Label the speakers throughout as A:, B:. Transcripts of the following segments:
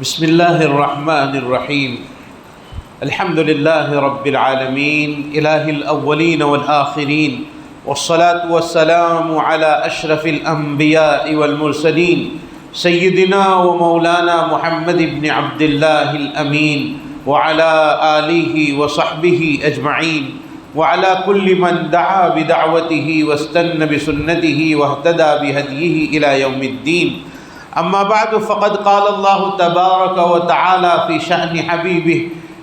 A: بسم الله الرحمن الرحيم. الحمد لله رب العالمين إله الأولين والآخرين، والصلاة والسلام على أشرف الأنبياء والمرسلين سيدنا ومولانا محمد بن عبد الله الأمين وعلى آله وصحبه أجمعين وعلى كل من دعا بدعوته واستنى بسنته واهتدى بهديه إلى يوم الدين. أما بعد فقد قال الله تبارك وتعالى في شأن حبيبه: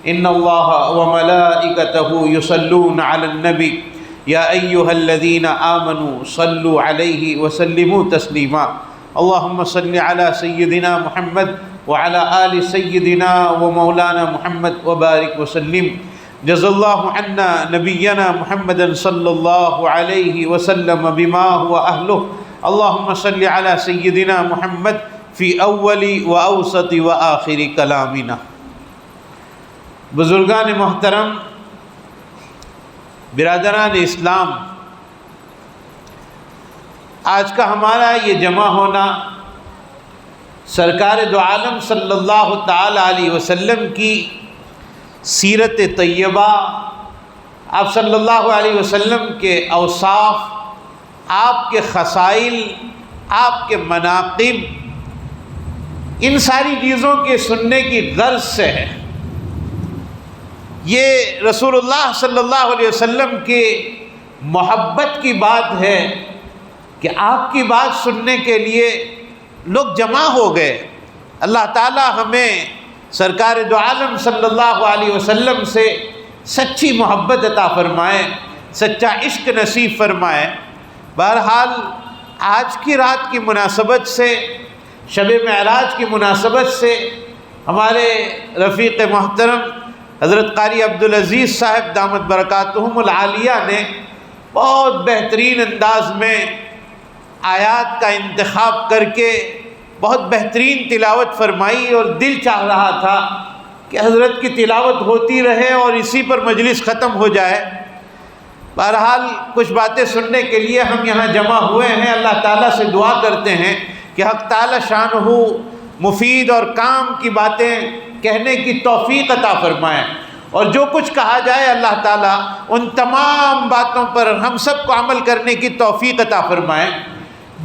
A: إن الله وملائكته يصلون على النبي يا أيها الذين آمنوا صلوا عليه وسلموا تسليما. اللهم صل على سيدنا محمد وعلى آل سيدنا ومولانا محمد وبارك وسلم. جزا الله عنا نبينا محمدا صلى الله عليه وسلم بما هو أهله. اللهم صل على سيدنا محمد في أول وأوسط وآخر كلامنا. بزرگان محترم، برادران اسلام، آج کا ہمارا یہ جمع ہونا سرکار دو عالم صلی اللہ تعالی علیہ وسلم کی سیرت طیبہ، آپ صلی اللہ علیہ وسلم کے اوصاف، آپ کے خصائل، آپ کے مناقب، ان ساری چیزوں کے سننے کی غرض سے ہے۔ یہ رسول اللہ صلی اللہ علیہ وسلم کے محبت کی بات ہے کہ آپ کی بات سننے کے لیے لوگ جمع ہو گئے۔ اللہ تعالی ہمیں سرکار دو عالم صلی اللہ علیہ وسلم سے سچی محبت عطا فرمائے، سچا عشق نصیب فرمائے۔ بہرحال آج کی رات کی مناسبت سے، شب معراج کی مناسبت سے، ہمارے رفیق محترم حضرت قاری عبدالعزیز صاحب دامت برکاتہم العالیہ نے بہت بہترین انداز میں آیات کا انتخاب کر کے بہت بہترین تلاوت فرمائی، اور دل چاہ رہا تھا کہ حضرت کی تلاوت ہوتی رہے اور اسی پر مجلس ختم ہو جائے۔ بہرحال کچھ باتیں سننے کے لیے ہم یہاں جمع ہوئے ہیں۔ اللہ تعالیٰ سے دعا کرتے ہیں کہ حق تعالیٰ شانہ مفید اور کام کی باتیں کہنے کی توفیق عطا فرمائیں، اور جو کچھ کہا جائے اللہ تعالیٰ ان تمام باتوں پر ہم سب کو عمل کرنے کی توفیق عطا فرمائیں۔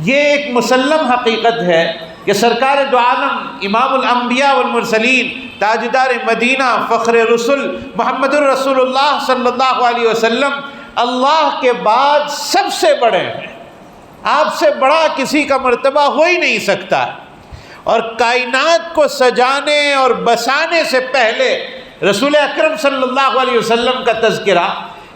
A: یہ ایک مسلم حقیقت ہے کہ سرکار دو عالم امام الانبیاء والمرسلین، تاجدار مدینہ، فخر رسول محمد الرسول اللہ صلی اللہ علیہ وسلم اللہ کے بعد سب سے بڑے ہیں۔ آپ سے بڑا کسی کا مرتبہ ہو ہی نہیں سکتا، اور کائنات کو سجانے اور بسانے سے پہلے رسول اکرم صلی اللہ علیہ وسلم کا تذکرہ۔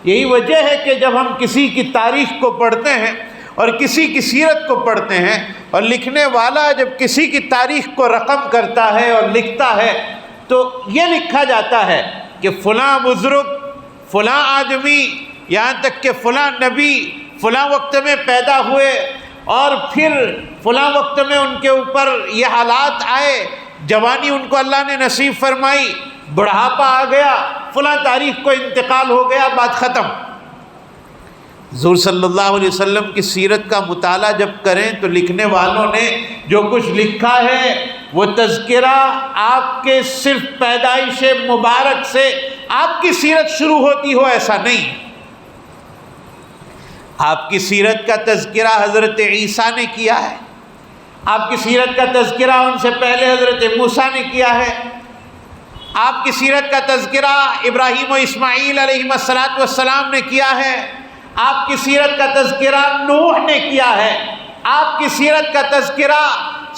A: یہی وجہ ہے کہ جب ہم کسی کی تاریخ کو پڑھتے ہیں اور کسی کی سیرت کو پڑھتے ہیں، اور لکھنے والا جب کسی کی تاریخ کو رقم کرتا ہے اور لکھتا ہے، تو یہ لکھا جاتا ہے کہ فلاں بزرگ، فلاں آدمی، یہاں تک کہ فلاں نبی فلاں وقت میں پیدا ہوئے، اور پھر فلاں وقت میں ان کے اوپر یہ حالات آئے، جوانی ان کو اللہ نے نصیب فرمائی، بڑھاپا آ گیا، فلاں تاریخ کو انتقال ہو گیا، بات ختم۔ حضور صلی اللہ علیہ وسلم کی سیرت کا مطالعہ جب کریں تو لکھنے والوں نے جو کچھ لکھا ہے وہ تذکرہ آپ کے صرف پیدائش مبارک سے آپ کی سیرت شروع ہوتی ہو، ایسا نہیں۔ آپ کی سیرت کا تذکرہ حضرت عیسیٰ نے کیا ہے، آپ کی سیرت کا تذکرہ ان سے پہلے حضرت موسیٰ نے کیا ہے، آپ کی سیرت کا تذکرہ ابراہیم و اسماعیل علیہ السلام نے کیا ہے، آپ کی سیرت کا تذکرہ نوح نے کیا ہے، آپ کی سیرت کا تذکرہ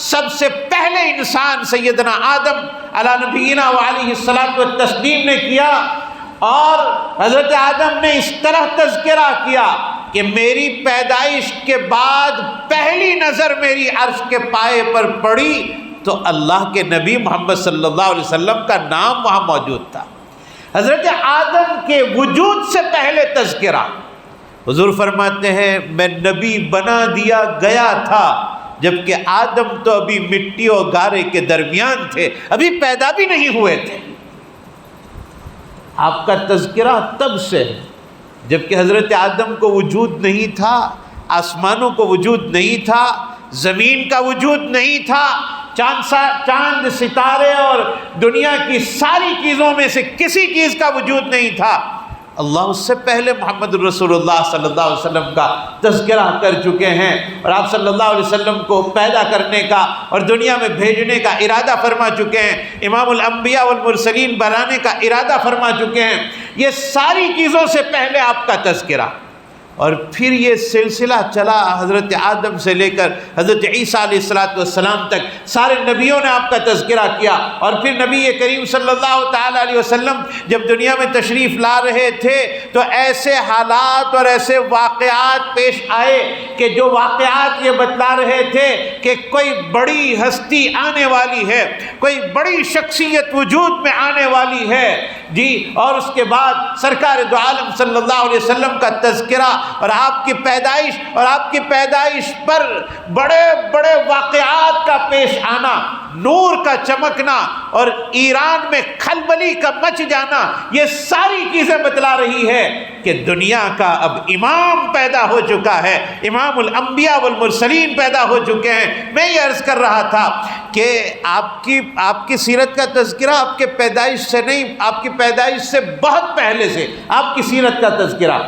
A: سب سے پہلے انسان سیدنا آدم علی نبینا وعلیہ الصلاۃ والتسلیم نے کیا۔ اور حضرت آدم نے اس طرح تذکرہ کیا کہ میری پیدائش کے بعد پہلی نظر میری عرش کے پائے پر پڑی تو اللہ کے نبی محمد صلی اللہ علیہ وسلم کا نام وہاں موجود تھا۔ حضرت آدم کے وجود سے پہلے تذکرہ۔ حضور فرماتے ہیں میں نبی بنا دیا گیا تھا جبکہ آدم تو ابھی مٹی اور گارے کے درمیان تھے، ابھی پیدا بھی نہیں ہوئے تھے۔ آپ کا تذکرہ تب سے ہے جبکہ حضرت آدم کو وجود نہیں تھا، آسمانوں کو وجود نہیں تھا، زمین کا وجود نہیں تھا، چاند ستارے اور دنیا کی ساری چیزوں میں سے کسی چیز کا وجود نہیں تھا، اللہ اس سے پہلے محمد رسول اللہ صلی اللہ علیہ وسلم کا تذکرہ کر چکے ہیں، اور آپ صلی اللہ علیہ وسلم کو پیدا کرنے کا اور دنیا میں بھیجنے کا ارادہ فرما چکے ہیں، امام الانبیاء والمرسلین بنانے کا ارادہ فرما چکے ہیں۔ یہ ساری چیزوں سے پہلے آپ کا تذکرہ، اور پھر یہ سلسلہ چلا حضرت آدم سے لے کر حضرت عیسیٰ علیہ السلام تک، سارے نبیوں نے آپ کا تذکرہ کیا، اور پھر نبی کریم صلی اللہ تعالیٰ علیہ وسلم جب دنیا میں تشریف لا رہے تھے تو ایسے حالات اور ایسے واقعات پیش آئے کہ جو واقعات یہ بتلا رہے تھے کہ کوئی بڑی ہستی آنے والی ہے، کوئی بڑی شخصیت وجود میں آنے والی ہے جی، اور اس کے بعد سرکار دو عالم صلی اللہ علیہ وسلم کا تذکرہ اور آپ کی پیدائش، اور آپ کی پیدائش پر بڑے بڑے واقعات کا پیش آنا، نور کا چمکنا اور ایران میں کھلبلی کا مچ جانا، یہ ساری چیزیں بتلا رہی ہے کہ دنیا کا اب امام پیدا ہو چکا ہے، امام الانبیاء والمرسلین پیدا ہو چکے ہیں۔ میں یہ عرض کر رہا تھا کہ آپ کی سیرت کا تذکرہ آپ کے پیدائش سے نہیں، آپ کی پیدائش سے بہت پہلے سے آپ کی سیرت کا تذکرہ،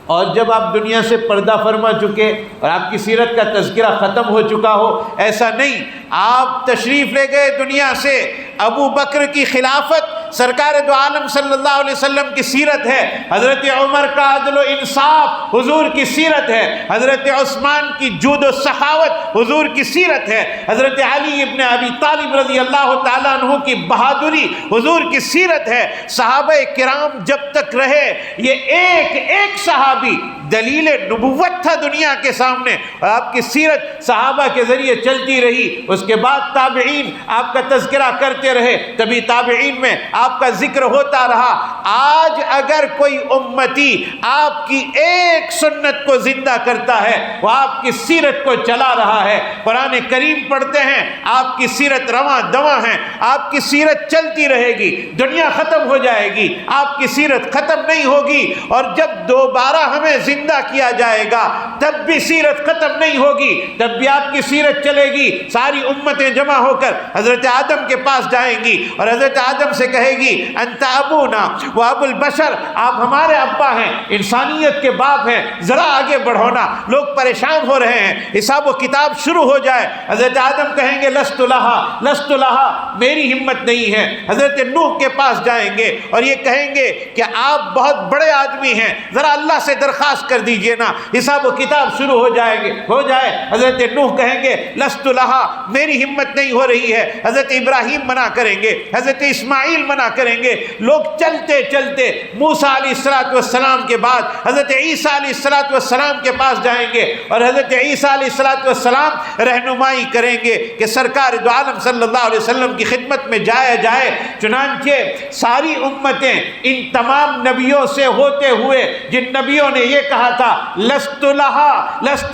A: اور جب آپ دنیا سے پردہ فرما چکے اور آپ کی سیرت کا تذکرہ ختم ہو چکا ہو، ایسا نہیں، آپ تشریف لے گئے دنیا سے، ابو بکر کی خلافت سرکار دو عالم صلی اللہ علیہ وسلم کی سیرت ہے، حضرت عمر کا عدل و انصاف حضور کی سیرت ہے، حضرت عثمان کی جود و سخاوت حضور کی سیرت ہے، حضرت علی ابن ابی طالب رضی اللہ تعالیٰ عنہ کی بہادری حضور کی سیرت ہے، صحابہ کرام جب تک رہے یہ ایک ایک صحابی دلیل نبوت تھا دنیا کے سامنے، اور آپ کی سیرت صحابہ کے ذریعے چلتی رہی، اس کے بعد تابعین آپ کا تذکرہ کرتے رہے، کبھی تابعین میں آپ کا ذکر ہوتا رہا۔ آج اگر کوئی امتی آپ کی ایک سنت کو زندہ کرتا ہے، وہ آپ کی سیرت کو چلا رہا ہے۔ قرآن کریم پڑھتے ہیں، آپ کی سیرت رواں دواں ہے، آپ کی سیرت چلتی رہے گی، دنیا ختم ہو جائے گی، آپ کی سیرت ختم نہیں ہوگی، اور جب دوبارہ ہمیں زندہ کیا جائے گا تب بھی سیرت ختم نہیں ہوگی، تب بھی آپ کی سیرت چلے گی۔ ساری امتیں جمع ہو کر حضرت آدم کے پاس جائیں گی اور حضرت آدم سے کہے گی انت ابونا و ابو البشر، آپ ہمارے ابا ہیں، انسانیت کے باپ ہیں، ذرا آگے بڑھو نا، لوگ پریشان ہو رہے ہیں، حساب و کتاب شروع ہو جائے۔ حضرت آدم کہیں گے لست لہا، میری ہمت نہیں ہے۔ حضرت نوح کے پاس جائیں گے اور یہ کہیں گے کہ آپ بہت بڑے آدمی ہیں، ذرا اللہ سے درخواست کر دیجئے نا، حساب و کتاب شروع ہو جائے۔ حضرت نوح کہیں گے لست لہا، میری ہمت نہیں ہو رہی ہے۔ حضرت ابراہیم منع کریں گے، حضرت اسماعیل منع کریں گے، لوگ چلتے چلتے موسیٰ علیہ السلام کے بعد حضرت عیسیٰ علیہ السلام کے پاس جائیں گے، اور حضرت عیسیٰ علیہ السلام رہنمائی کریں گے کہ سرکار دو عالم صلی اللہ علیہ وسلم کی خدمت میں جایا جائے۔ چنانچہ ساری امتیں ان تمام نبیوں سے ہوتے ہوئے، جن نبیوں نے یہ کہا تھا لست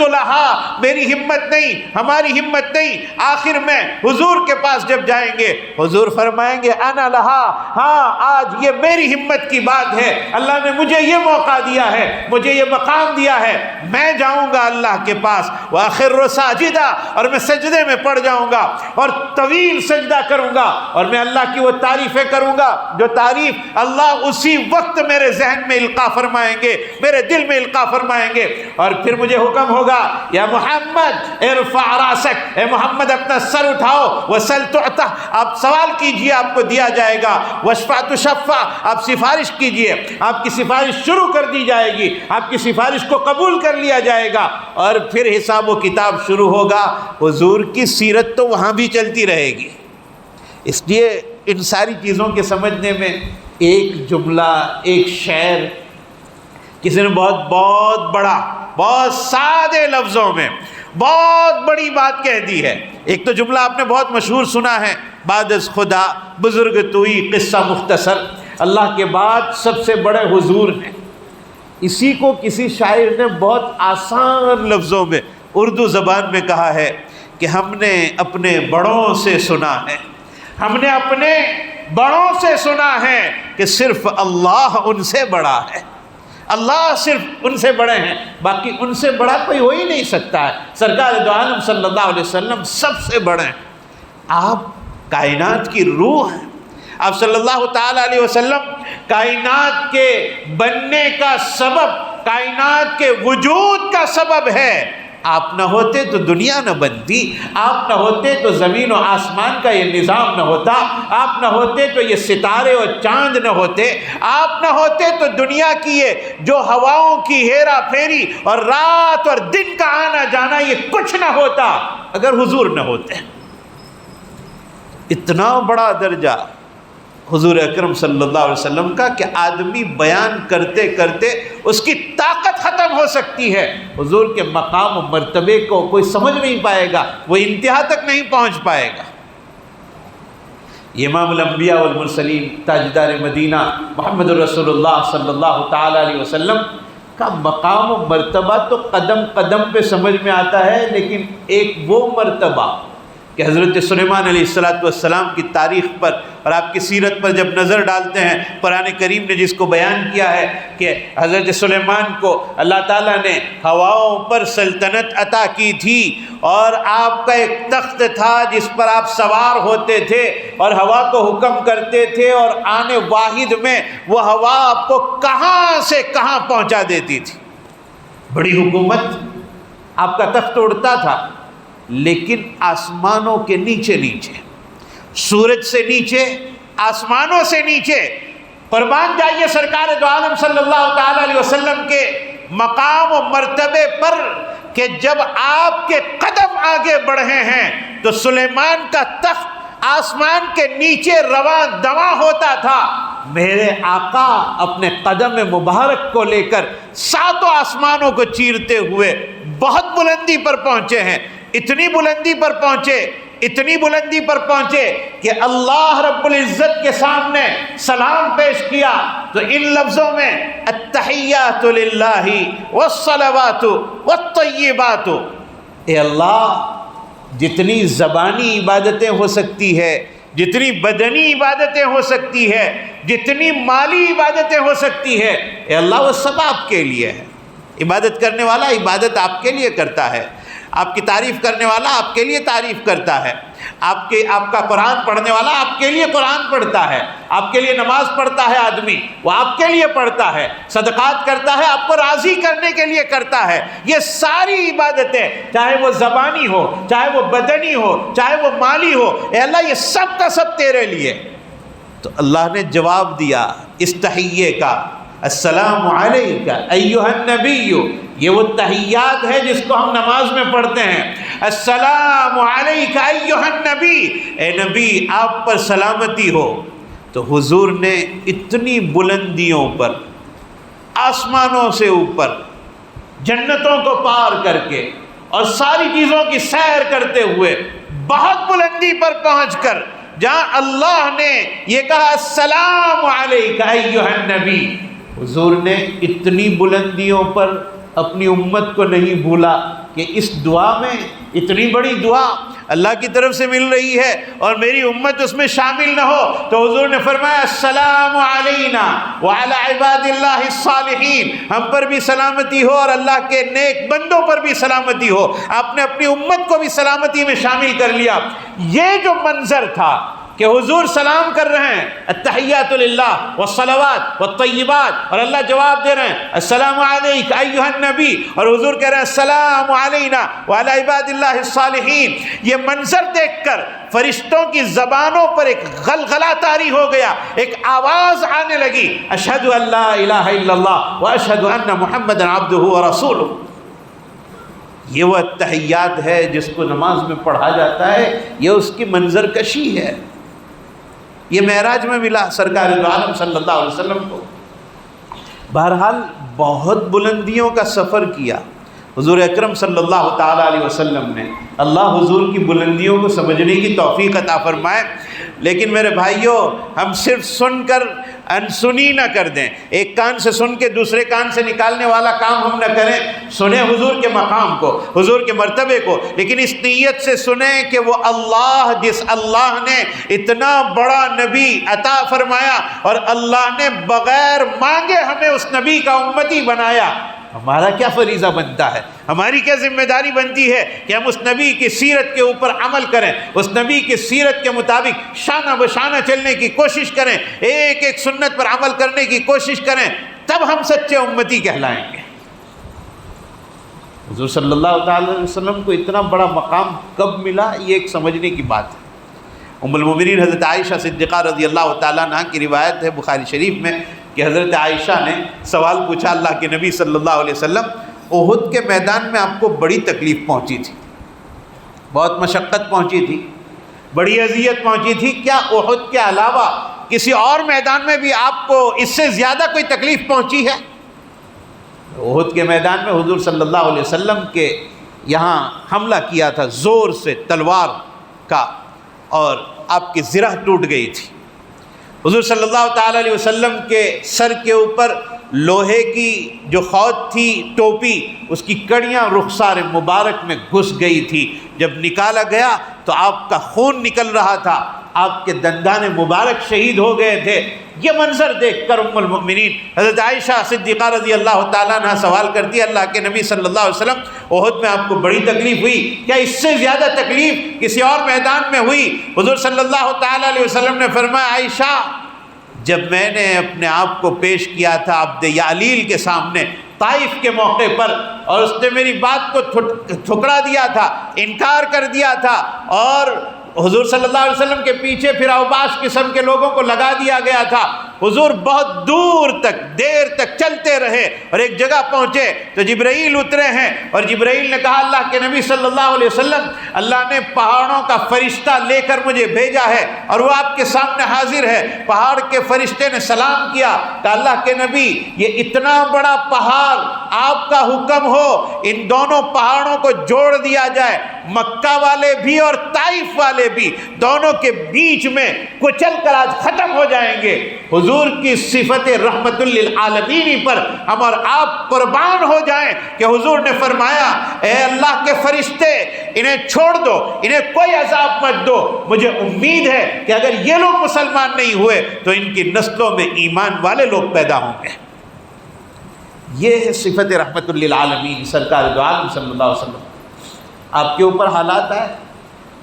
A: لہا، میری ہمت نہیں، ہماری ہمت نہیں، آخر میں حضور کے پاس جب جائیں گے، حضور فرمائیں گے انا لہا، ہاں آج یہ میری ہمت کی بات ہے، اللہ نے مجھے یہ موقع دیا ہے، مجھے یہ مقام دیا ہے، میں جاؤں گا اللہ کے پاس وَأَخِرُّ سَاجِدًا، اور میں سجدے میں پڑ جاؤں گا اور طویل سجدہ کروں گا، اور میں اللہ کی وہ تعریفیں کروں گا جو تعریف اللہ اسی وقت میرے ذہن میں القاء فرمائیں گے، میرے دل میں القاء فرمائیں گے، اور پھر مجھے حکم ہوگا یا محمد ارفع راسک، اے محمد اپنا سر اٹھاؤ، وسل تعطى، آپ سوال کیجئے آپ کو دیا جائے گا، واشفع تشفع، آپ سفارش کیجئے، آپ کی سفارش شروع کر دی جائے گی، آپ کی سفارش کو قبول کر لیا جائے گا، اور پھر حساب و کتاب شروع ہوگا۔ حضور کی سیرت تو وہاں بھی چلتی رہے گی۔ اس لیے ان ساری چیزوں کے سمجھنے میں ایک جملہ، ایک شعر کسی نے بہت بڑا، بہت سادے لفظوں میں بہت بڑی بات کہہ دی ہے۔ ایک تو جملہ آپ نے بہت مشہور سنا ہے، بعد از خدا بزرگ توئی، قصہ مختصر، اللہ کے بعد سب سے بڑے حضور ہیں۔ اسی کو کسی شاعر نے بہت آسان لفظوں میں اردو زبان میں کہا ہے کہ ہم نے اپنے بڑوں سے سنا ہے، ہم نے اپنے بڑوں سے سنا ہے کہ صرف اللہ ان سے بڑا ہے، اللہ صرف ان سے بڑے ہیں، باقی ان سے بڑا کوئی ہو ہی نہیں سکتا ہے۔ سرکار دو عالم صلی اللہ علیہ وسلم سب سے بڑے ہیں۔ آپ کائنات کی روح ہیں، آپ صلی اللہ تعالی علیہ وسلم کائنات کے بننے کا سبب، کائنات کے وجود کا سبب ہے۔ آپ نہ ہوتے تو دنیا نہ بنتی، آپ نہ ہوتے تو زمین و آسمان کا یہ نظام نہ ہوتا، آپ نہ ہوتے تو یہ ستارے اور چاند نہ ہوتے، آپ نہ ہوتے تو دنیا کی یہ جو ہواؤں کی ہیرا پھیری اور رات اور دن کا آنا جانا یہ کچھ نہ ہوتا اگر حضور نہ ہوتے۔ اتنا بڑا درجہ حضور اکرم صلی اللہ علیہ وسلم کا کہ آدمی بیان کرتے کرتے اس کی طاقت ختم ہو سکتی ہے۔ حضور کے مقام و مرتبے کو کوئی سمجھ نہیں پائے گا، وہ انتہا تک نہیں پہنچ پائے گا۔ امام الانبیاء والمرسلین تاجدار مدینہ محمد رسول اللہ صلی اللہ تعالی علیہ وسلم کا مقام و مرتبہ تو قدم قدم پہ سمجھ میں آتا ہے، لیکن ایک وہ مرتبہ کہ حضرت سلیمان علیہ السلام کی تاریخ پر اور آپ کی سیرت پر جب نظر ڈالتے ہیں، قرآن کریم نے جس کو بیان کیا ہے کہ حضرت سلیمان کو اللہ تعالیٰ نے ہواؤں پر سلطنت عطا کی تھی اور آپ کا ایک تخت تھا جس پر آپ سوار ہوتے تھے اور ہوا کو حکم کرتے تھے، اور آنے واحد میں وہ ہوا آپ کو کہاں سے کہاں پہنچا دیتی تھی۔ بڑی حکومت، آپ کا تخت اڑتا تھا لیکن آسمانوں کے نیچے نیچے، سورج سے نیچے، آسمانوں سے نیچے۔ قربان جائیے سرکار دو عالم صلی اللہ تعالی علیہ وسلم کے مقام و مرتبے پر کہ جب آپ کے قدم آگے بڑھے ہیں تو سلیمان کا تخت آسمان کے نیچے رواں دواں ہوتا تھا، میرے آقا اپنے قدم مبارک کو لے کر ساتوں آسمانوں کو چیرتے ہوئے بہت بلندی پر پہنچے ہیں۔ اتنی بلندی پر پہنچے، اتنی بلندی پر پہنچے کہ اللہ رب العزت کے سامنے سلام پیش کیا تو ان لفظوں میں التحیات للہ والصلوات والطیبات، اے اللہ جتنی زبانی عبادتیں ہو سکتی ہے، جتنی بدنی عبادتیں ہو سکتی ہے، جتنی مالی عبادتیں ہو سکتی ہے، اے اللہ وہ سب آپ کے لیے ہے۔ عبادت کرنے والا عبادت آپ کے لیے کرتا ہے، آپ کی تعریف کرنے والا آپ کے لیے تعریف کرتا ہے، آپ کا قرآن پڑھنے والا آپ کے لیے قرآن پڑھتا ہے، آپ کے لیے نماز پڑھتا ہے آدمی، وہ آپ کے لیے پڑھتا ہے، صدقات کرتا ہے آپ کو راضی کرنے کے لیے کرتا ہے۔ یہ ساری عبادتیں چاہے وہ زبانی ہو، چاہے وہ بدنی ہو، چاہے وہ مالی ہو، اے اللہ یہ سب کا سب تیرے لیے۔ تو اللہ نے جواب دیا اس تحیے کا، السلام علیک ایھا النبی، یہ وہ تحیات ہے جس کو ہم نماز میں پڑھتے ہیں، السلام علیک ایھا النبی، اے نبی آپ پر سلامتی ہو۔ تو حضور نے اتنی بلندیوں پر، آسمانوں سے اوپر، جنتوں کو پار کر کے اور ساری چیزوں کی سیر کرتے ہوئے بہت بلندی پر پہنچ کر جہاں اللہ نے یہ کہا السلام علیک ایھا النبی، حضور نے اتنی بلندیوں پر اپنی امت کو نہیں بھولا کہ اس دعا میں، اتنی بڑی دعا اللہ کی طرف سے مل رہی ہے اور میری امت اس میں شامل نہ ہو، تو حضور نے فرمایا السلام علینا وعلی عباد اللہ الصالحین، ہم پر بھی سلامتی ہو اور اللہ کے نیک بندوں پر بھی سلامتی ہو۔ آپ نے اپنی امت کو بھی سلامتی میں شامل کر لیا۔ یہ جو منظر تھا کہ حضور سلام کر رہے ہیں التحیات للہ والصلوات والطیبات، اور اللہ جواب دے رہے ہیں السلام علیک ایھا النبی، اور حضور کہہ رہے ہیں السلام علینا وعلی عباد اللہ الصالحین، یہ منظر دیکھ کر فرشتوں کی زبانوں پر ایک غلغلہ طاری ہو گیا، ایک آواز آنے لگی، اشہد ان لا الہ الا اللہ واشہد ان محمدا عبدہ ورسولہ۔ یہ وہ التحیات ہے جس کو نماز میں پڑھا جاتا ہے، یہ اس کی منظر کشی ہے۔ یہ معراج میں ملا سرکار دو عالم صلی اللہ علیہ وسلم کو۔ بہرحال بہت بلندیوں کا سفر کیا حضور اکرم صلی اللہ تعالی علیہ وسلم نے۔ اللہ حضور کی بلندیوں کو سمجھنے کی توفیق عطا فرمائے۔ لیکن میرے بھائیوں، ہم صرف سن کر انسنی نہ کر دیں، ایک کان سے سن کے دوسرے کان سے نکالنے والا کام ہم نہ کریں۔ سنیں حضور کے مقام کو، حضور کے مرتبے کو، لیکن اس نیت سے سنیں کہ وہ اللہ، جس اللہ نے اتنا بڑا نبی عطا فرمایا اور اللہ نے بغیر مانگے ہمیں اس نبی کا امتی بنایا، ہمارا کیا فریضہ بنتا ہے، ہماری کیا ذمہ داری بنتی ہے کہ ہم اس نبی کی سیرت کے اوپر عمل کریں، اس نبی کی سیرت کے مطابق شانہ بشانہ چلنے کی کوشش کریں، ایک ایک سنت پر عمل کرنے کی کوشش کریں، تب ہم سچے امتی کہلائیں گے۔ حضور صلی اللہ تعالی علیہ وسلم کو اتنا بڑا مقام کب ملا، یہ ایک سمجھنے کی بات ہے۔ ام المومنین حضرت عائشہ صدیقہ رضی اللہ تعالیٰ عنہ کی روایت ہے بخاری شریف میں کہ حضرت عائشہ نے سوال پوچھا اللہ کے نبی صلی اللہ علیہ وسلم، احد کے میدان میں آپ کو بڑی تکلیف پہنچی تھی، بہت مشقت پہنچی تھی، بڑی اذیت پہنچی تھی، کیا احد کے علاوہ کسی اور میدان میں بھی آپ کو اس سے زیادہ کوئی تکلیف پہنچی ہے؟ احد کے میدان میں حضور صلی اللہ علیہ وسلم کے یہاں حملہ کیا تھا زور سے تلوار کا، اور آپ کی زرہ ٹوٹ گئی تھی۔ حضور صلی اللہ تعالی علیہ وسلم کے سر کے اوپر لوہے کی جو خود تھی ٹوپی، اس کی کڑیاں رخسار مبارک میں گھس گئی تھی، جب نکالا گیا تو آپ کا خون نکل رہا تھا، آپ کے دندان مبارک شہید ہو گئے تھے۔ یہ منظر دیکھ کر ام المؤمنین حضرت عائشہ صدیقہ رضی اللہ تعالیٰ عنہ سوال کرتی ہے اللہ کے نبی صلی اللہ علیہ وسلم، احد میں آپ کو بڑی تکلیف ہوئی، کیا اس سے زیادہ تکلیف کسی اور میدان میں ہوئی؟ حضور صلی اللہ تعالیٰ علیہ وسلم نے فرمایا عائشہ، جب میں نے اپنے آپ کو پیش کیا تھا عبد یعلیل کے سامنے طائف کے موقع پر، اور اس نے میری بات کو ٹھکرا دیا تھا، انکار کر دیا تھا، اور حضور صلی اللہ علیہ وسلم کے پیچھے پھر اوباش قسم کے لوگوں کو لگا دیا گیا تھا، حضور بہت دور تک دیر تک چلتے رہے اور ایک جگہ پہنچے تو جبرائیل اترے ہیں، اور جبرائیل نے کہا اللہ کے نبی صلی اللہ علیہ وسلم، اللہ نے پہاڑوں کا فرشتہ لے کر مجھے بھیجا ہے اور وہ آپ کے سامنے حاضر ہے۔ پہاڑ کے فرشتے نے سلام کیا، کہا اللہ کے نبی یہ اتنا بڑا پہاڑ، آپ کا حکم ہو ان دونوں پہاڑوں کو جوڑ دیا جائے، مکہ والے بھی اور طائف والے بھی دونوں کے بیچ میں کچل کر آج ختم ہو جائیں گے۔ حضور کی صفت رحمت للعالمین پر ہم اور آپ قربان ہو جائیں کہ حضور نے فرمایا اے اللہ کے فرشتے انہیں چھوڑ دو، انہیں کوئی عذاب مت دو، مجھے امید ہے کہ اگر یہ لوگ مسلمان نہیں ہوئے تو ان کی نسلوں میں ایمان والے لوگ پیدا ہوں گے۔ یہ ہے صفت رحمت للعالمین سرکار دو عالم صلی اللہ علیہ وسلم۔ آپ کے اوپر حالات آئے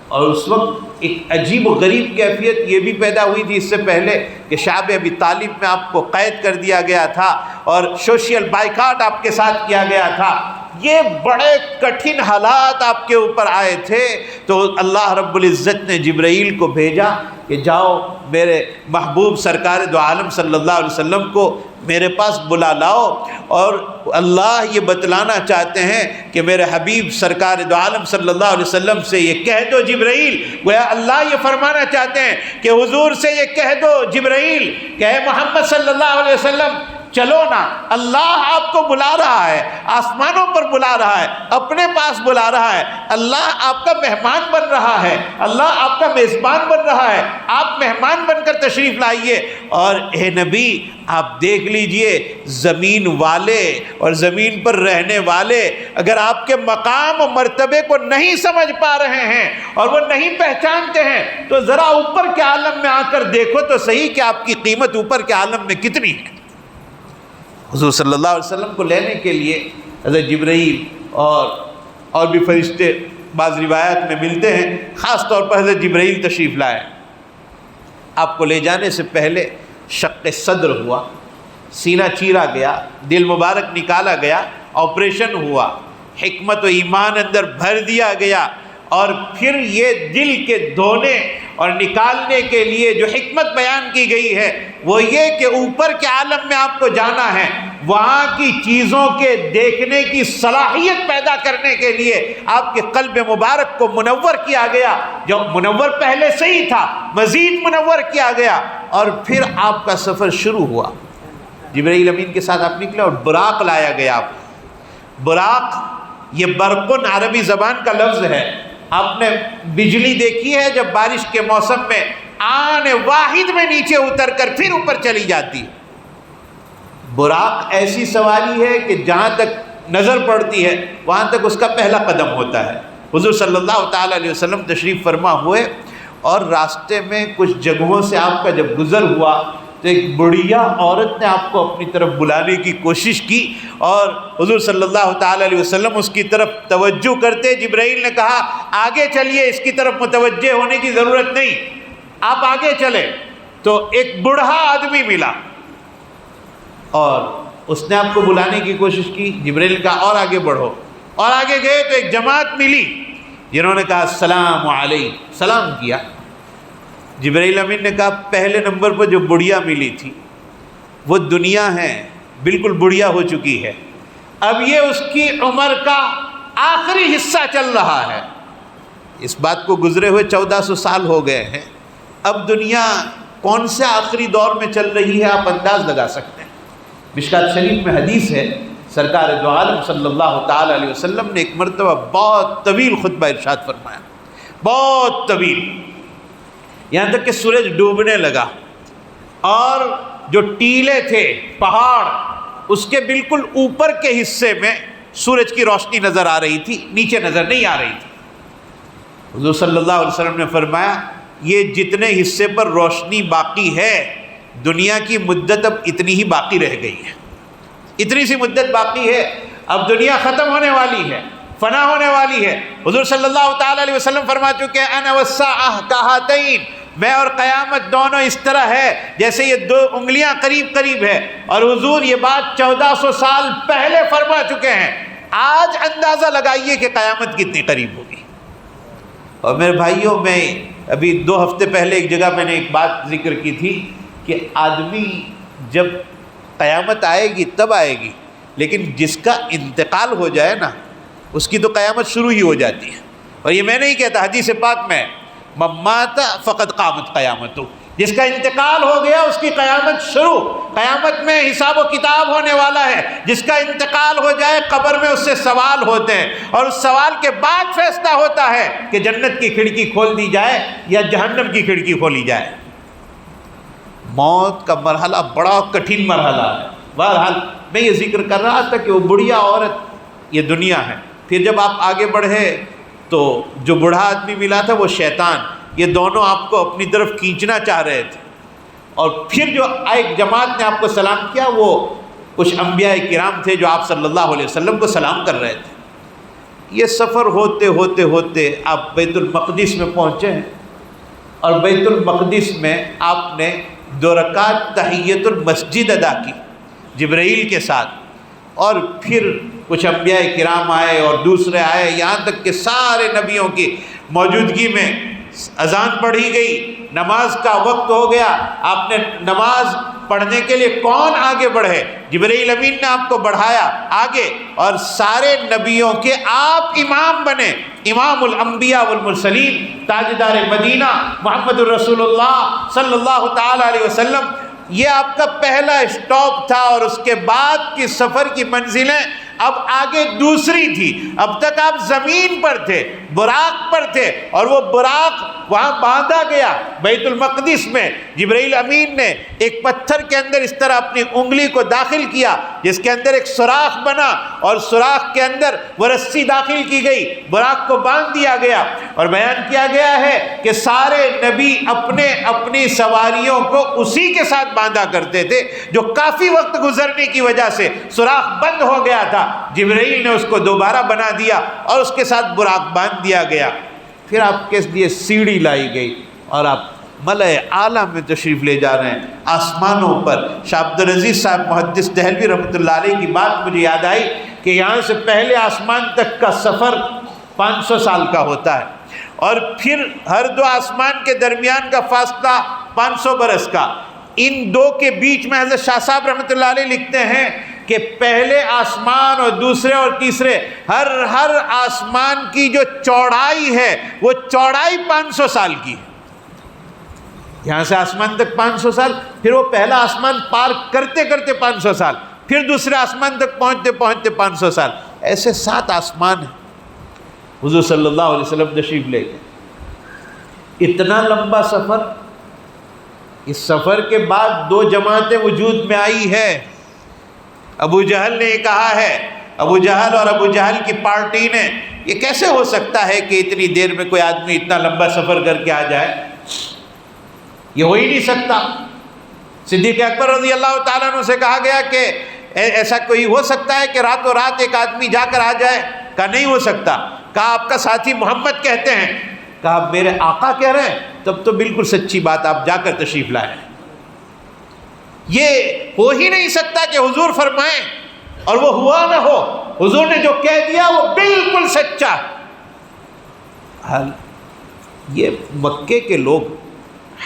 A: اور اس وقت ایک عجیب و غریب کیفیت یہ بھی پیدا ہوئی تھی اس سے پہلے کہ شعب ابی طالب میں آپ کو قید کر دیا گیا تھا اور سوشل بائیکاٹ آپ کے ساتھ کیا گیا تھا۔ یہ بڑے کٹھن حالات آپ کے اوپر آئے تھے، تو اللہ رب العزت نے جبرائیل کو بھیجا کہ جاؤ میرے محبوب سرکار دو عالم صلی اللہ علیہ وسلم کو میرے پاس بلا لاؤ، اور اللہ یہ بتلانا چاہتے ہیں کہ میرے حبیب سرکار دو عالم صلی اللہ علیہ وسلم سے یہ کہہ دو جبرائیل، گویا اللہ یہ فرمانا چاہتے ہیں کہ حضور سے یہ کہہ دو جبرائیل کہ اے محمد صلی اللہ علیہ وسلم چلو نا، اللہ آپ کو بلا رہا ہے، آسمانوں پر بلا رہا ہے، اپنے پاس بلا رہا ہے، اللہ آپ کا مہمان بن رہا ہے، اللہ آپ کا میزبان بن رہا ہے، آپ مہمان بن کر تشریف لائیے۔ اور اے نبی آپ دیکھ لیجئے زمین والے اور زمین پر رہنے والے اگر آپ کے مقام و مرتبے کو نہیں سمجھ پا رہے ہیں اور وہ نہیں پہچانتے ہیں تو ذرا اوپر کے عالم میں آ کر دیکھو تو صحیح کہ آپ کی قیمت اوپر کے عالم میں کتنی ہے۔ حضور صلی اللہ علیہ وسلم کو لینے کے لیے حضرت جبرائیل اور بھی فرشتے بعض روایات میں ملتے ہیں، خاص طور پر حضرت جبرائیل تشریف لائے۔ آپ کو لے جانے سے پہلے شق صدر ہوا، سینہ چیرا گیا، دل مبارک نکالا گیا، آپریشن ہوا، حکمت و ایمان اندر بھر دیا گیا، اور پھر یہ دل کے دھونے اور نکالنے کے لیے جو حکمت بیان کی گئی ہے وہ یہ کہ اوپر کے عالم میں آپ کو جانا ہے، وہاں کی چیزوں کے دیکھنے کی صلاحیت پیدا کرنے کے لیے آپ کے قلب مبارک کو منور کیا گیا، جو منور پہلے سے ہی تھا مزید منور کیا گیا، اور پھر آپ کا سفر شروع ہوا۔ جبرائیل امین کے ساتھ آپ نکلے اور براق لایا گیا آپ کو۔ براق یہ برقن عربی زبان کا لفظ ہے۔ آپ نے بجلی دیکھی ہے جب بارش کے موسم میں آن واحد میں نیچے اتر کر پھر اوپر چلی جاتی ہے۔ براق ایسی سواری ہے کہ جہاں تک نظر پڑتی ہے وہاں تک اس کا پہلا قدم ہوتا ہے۔ حضور صلی اللہ تعالیٰ علیہ وسلم تشریف فرما ہوئے اور راستے میں کچھ جگہوں سے آپ کا جب گزر ہوا تو ایک بڑھیا عورت نے آپ کو اپنی طرف بلانے کی کوشش کی اور حضور صلی اللہ تعالی علیہ وسلم اس کی طرف توجہ کرتے، جبرائیل نے کہا آگے چلیے، اس کی طرف متوجہ ہونے کی ضرورت نہیں، آپ آگے چلے۔ تو ایک بوڑھا آدمی ملا اور اس نے آپ کو بلانے کی کوشش کی، جبرائیل نے کہا اور آگے بڑھو، اور آگے گئے تو ایک جماعت ملی جنہوں نے کہا السلام علیکم، سلام کیا۔ جبرائیل امین نے کہا پہلے نمبر پر جو بڑھیا ملی تھی وہ دنیا ہے، بالکل بڑھیا ہو چکی ہے، اب یہ اس کی عمر کا آخری حصہ چل رہا ہے، اس بات کو گزرے ہوئے 1400 سال ہو گئے ہیں، اب دنیا کون سے آخری دور میں چل رہی ہے آپ انداز لگا سکتے ہیں۔ مشکات شریف میں حدیث ہے، سرکار دو عالم صلی اللہ تعالی علیہ وسلم نے ایک مرتبہ بہت طویل خطبہ ارشاد فرمایا، بہت طویل، یہاں تک کہ سورج ڈوبنے لگا اور جو ٹیلے تھے پہاڑ، اس کے بالکل اوپر کے حصے میں سورج کی روشنی نظر آ رہی تھی، نیچے نظر نہیں آ رہی تھی۔ حضور صلی اللہ علیہ وسلم نے فرمایا یہ جتنے حصے پر روشنی باقی ہے دنیا کی مدت اب اتنی ہی باقی رہ گئی ہے، اتنی سی مدت باقی ہے، اب دنیا ختم ہونے والی ہے، فنا ہونے والی ہے۔ حضور صلی اللہ تعالی علیہ وسلم فرما چکے ہیں انا والساعہ کہاتین، میں اور قیامت دونوں اس طرح ہے جیسے یہ دو انگلیاں قریب قریب ہے، اور حضور یہ بات 1400 سال پہلے فرما چکے ہیں، آج اندازہ لگائیے کہ قیامت کتنی قریب ہوگی۔ اور میرے بھائیوں، میں ابھی 2 ہفتے پہلے ایک جگہ میں نے ایک بات ذکر کی تھی کہ آدمی جب قیامت آئے گی تب آئے گی، لیکن جس کا انتقال ہو جائے نا اس کی تو قیامت شروع ہی ہو جاتی ہے۔ اور یہ میں نہیں کہتا، حدیث پاک میں من مات فقد قامت قیامت، جس کا انتقال ہو گیا اس کی قیامت شروع، قیامت میں حساب و کتاب ہونے والا ہے، جس کا انتقال ہو جائے قبر میں اس سے سوال ہوتے ہیں، اور اس سوال کے بعد فیصلہ ہوتا ہے کہ جنت کی کھڑکی کھول دی جائے یا جہنم کی کھڑکی کھولی جائے۔ موت کا مرحلہ بڑا کٹھن مرحلہ ہے۔ بہرحال میں یہ ذکر کر رہا تھا کہ وہ بڑھیا عورت یہ دنیا ہے۔ پھر جب آپ آگے بڑھے تو جو بوڑھا آدمی ملا تھا وہ شیطان، یہ دونوں آپ کو اپنی طرف کھینچنا چاہ رہے تھے، اور پھر جو ایک جماعت نے آپ کو سلام کیا وہ کچھ انبیاء کرام تھے جو آپ صلی اللہ علیہ وسلم کو سلام کر رہے تھے۔ یہ سفر ہوتے ہوتے ہوتے آپ بیت المقدس میں پہنچے ہیں، اور بیت المقدس میں آپ نے 2 رکعت تحیۃ المسجد ادا کی جبرائیل کے ساتھ، اور پھر کچھ انبیاء کرام آئے اور دوسرے آئے، یہاں تک کہ سارے نبیوں کی موجودگی میں اذان پڑھی گئی، نماز کا وقت ہو گیا، آپ نے نماز پڑھنے کے لیے کون آگے بڑھے؟ جبرائیل امین نے آپ کو بڑھایا آگے، اور سارے نبیوں کے آپ امام بنے، امام الانبیاء والمرسلین، تاجدار مدینہ محمد الرسول اللہ صلی اللہ تعالی علیہ وسلم۔ یہ آپ کا پہلا اسٹاپ تھا، اور اس کے بعد کی سفر کی منزلیں اب آگے دوسری تھی۔ اب تک آپ زمین پر تھے، براق پر تھے، اور وہ براق وہاں باندھا گیا بیت المقدس میں۔ جبرائیل امین نے ایک پتھر کے اندر اس طرح اپنی انگلی کو داخل کیا جس کے اندر ایک سوراخ بنا، اور سوراخ کے اندر وہ رسی داخل کی گئی، براق کو باندھ دیا گیا، اور بیان کیا گیا ہے کہ سارے نبی اپنے اپنی سواریوں کو اسی کے ساتھ باندھا کرتے تھے، جو کافی وقت گزرنے کی وجہ سے سوراخ بند ہو گیا تھا۔ جبرائیل نے اس کو دوبارہ بنا دیا اور اس کے ساتھ براق باندھ دیا گیا۔ پھر آپ کے لیے سیڑھی لائی گئی اور آپ ملأ اعلیٰ میں تشریف لے جا رہے ہیں، آسمانوں پر۔ شاہ عبد العزیز صاحب محدث دہلوی رحمۃ اللہ علیہ کی بات مجھے یاد آئی کہ یہاں سے پہلے آسمان تک کا سفر 500 سال کا ہوتا ہے، اور پھر ہر 2 آسمان کے درمیان کا فاصلہ 500 برس کا۔ ان 2 کے بیچ میں حضرت شاہ صاحب رحمۃ اللہ علیہ لکھتے ہیں کہ پہلے آسمان اور دوسرے اور تیسرے ہر آسمان کی جو چوڑائی ہے وہ چوڑائی 500 سال کی ہے۔ یہاں سے آسمان تک 500 سال، پھر وہ پہلا آسمان پار کرتے کرتے 500 سال، پھر دوسرے آسمان تک پہنچتے پہنچتے 500 سال، ایسے 7 آسمان ہیں۔ حضور صلی اللہ علیہ وسلم تشریف لے گئے، اتنا لمبا سفر۔ اس سفر کے بعد 2 جماعتیں وجود میں آئی ہے۔ ابو جہل نے یہ کہا ہے، ابو جہل اور ابو جہل کی پارٹی نے، یہ کیسے ہو سکتا ہے کہ اتنی دیر میں کوئی آدمی اتنا لمبا سفر کر کے آ جائے، یہ ہو ہی نہیں سکتا۔ صدیق اکبر رضی اللہ تعالیٰ عنہ سے کہا گیا کہ ایسا کوئی ہو سکتا ہے کہ راتوں رات ایک آدمی جا کر آ جائے؟ کہا نہیں ہو سکتا۔ کہا آپ کا ساتھی محمد کہتے ہیں؟ کہا میرے آقا کہہ رہے ہیں؟ تب تو بالکل سچی بات، آپ جا کر تشریف لائیں۔ یہ ہو ہی نہیں سکتا کہ حضور فرمائیں اور وہ ہوا نہ ہو۔ حضور نے جو کہہ دیا وہ بالکل سچا۔ یہ مکے کے لوگ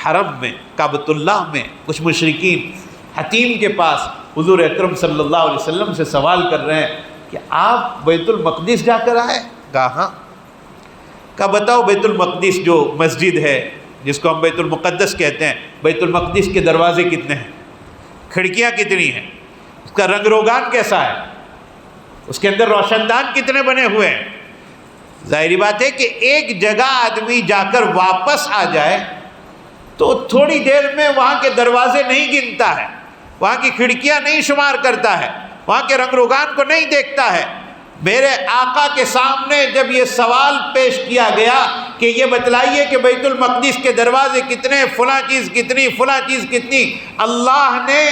A: حرم میں، کعبۃ اللہ میں، کچھ مشرکین حتیم کے پاس حضور اکرم صلی اللہ علیہ وسلم سے سوال کر رہے ہیں کہ آپ بیت المقدس جا کر آئے؟ کہا ہاں۔ کہا بتاؤ بیت المقدس جو مسجد ہے جس کو ہم بیت المقدس کہتے ہیں، بیت المقدس کے دروازے کتنے ہیں، کھڑکیاں کتنی ہیں، اس کا رنگ روگان کیسا ہے، اس کے اندر روشن دان کتنے بنے ہوئے ہیں؟ ظاہری بات ہے کہ ایک جگہ آدمی جا کر واپس آ جائے تو تھوڑی دیر میں وہاں کے دروازے نہیں گنتا ہے، وہاں کی کھڑکیاں نہیں شمار کرتا ہے، وہاں کے رنگ روگان کو نہیں دیکھتا ہے۔ میرے آقا کے سامنے جب یہ سوال پیش کیا گیا کہ یہ بتلائیے کہ بیت المقدس کے دروازے کتنے، فلاں چیز کتنی، فلاں چیز کتنی، اللہ نے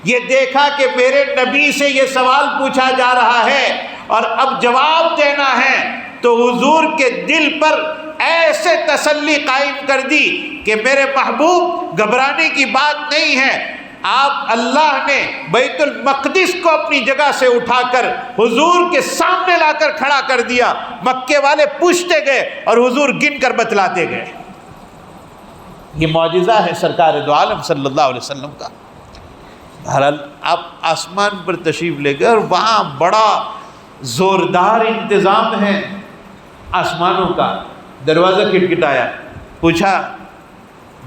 A: یہ دیکھا کہ میرے نبی سے یہ سوال پوچھا جا رہا ہے اور اب جواب دینا ہے، تو حضور کے دل پر ایسے تسلی قائم کر دی کہ میرے محبوب گھبرانے کی بات نہیں ہے۔ آپ اللہ نے بیت المقدس کو اپنی جگہ سے اٹھا کر حضور کے سامنے لا کر کھڑا کر دیا۔ مکے والے پوچھتے گئے اور حضور گن کر بتلاتے گئے۔ یہ معجزہ ہے سرکار دو عالم صلی اللہ علیہ وسلم کا۔ بہرحال آپ آسمان پر تشریف لے گئے اور وہاں بڑا زوردار انتظام ہے آسمانوں کا۔ دروازہ کھٹکھٹایا، پوچھا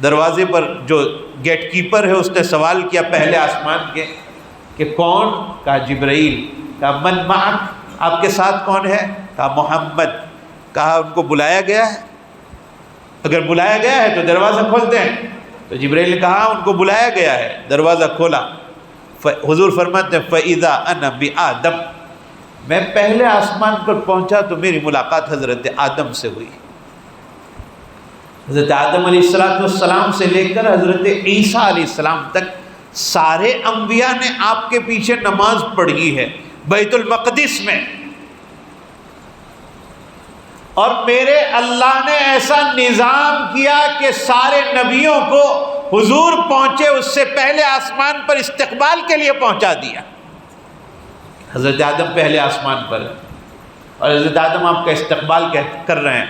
A: دروازے پر جو گیٹ کیپر ہے اس نے سوال کیا پہلے آسمان کے کہ کون؟ کہا جبرائیل۔ کہا من معک، آپ کے ساتھ کون ہے؟ کہا محمد۔ کہا ان کو بلایا گیا ہے؟ اگر بلایا گیا ہے تو دروازہ کھولتے ہیں۔ تو جبرائیل نے کہا ان کو بلایا گیا ہے، دروازہ کھولا۔ حضور فرماتے ہیں فَإِذَا أَنَا بِآدَمَ، میں پہلے آسمان پر پہنچا تو میری ملاقات حضرت آدم سے ہوئی۔ حضرت آدم علیہ السلام سے لے کر حضرت عیسیٰ علیہ السلام تک سارے انبیاء نے آپ کے پیچھے نماز پڑھی ہے بیت المقدس میں، اور میرے اللہ نے ایسا نظام کیا کہ سارے نبیوں کو حضور پہنچے اس سے پہلے آسمان پر استقبال کے لیے پہنچا دیا۔ حضرت آدم پہلے آسمان پر اور حضرت آدم آپ کا استقبال کر رہے ہیں،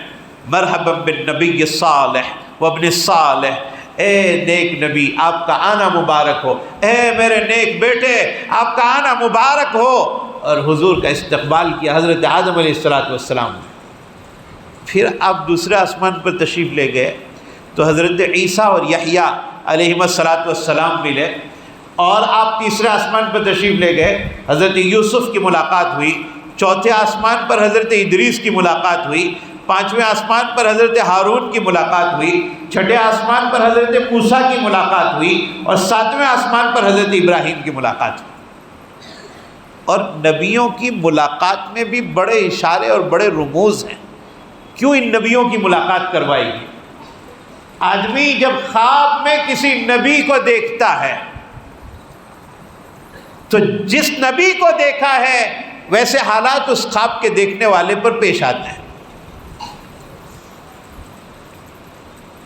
A: مرحبا بالنبی الصالح وابن الصالح، اے نیک نبی آپ کا آنا مبارک ہو، اے میرے نیک بیٹے آپ کا آنا مبارک ہو۔ اور حضور کا استقبال کیا حضرت آدم علیہ السلام نے۔ پھر آپ دوسرے آسمان پر تشریف لے گئے تو حضرت عیسیٰ اور یحییٰ علیہ السلام ملے، اور آپ تیسرے آسمان پر تشریف لے گئے، حضرت یوسف کی ملاقات ہوئی، چوتھے آسمان پر حضرت ادریس کی ملاقات ہوئی، پانچویں آسمان پر حضرت ہارون کی ملاقات ہوئی، چھٹے آسمان پر حضرت موسیٰ کی ملاقات ہوئی، اور ساتویں آسمان پر حضرت ابراہیم کی ملاقات ہوئی۔ اور نبیوں کی ملاقات میں بھی بڑے اشارے اور بڑے رموز ہیں۔ کیوں ان نبیوں کی ملاقات کروائی گئی؟ آدمی جب خواب میں کسی نبی کو دیکھتا ہے تو جس نبی کو دیکھا ہے ویسے حالات اس خواب کے دیکھنے والے پر پیش آتے ہیں۔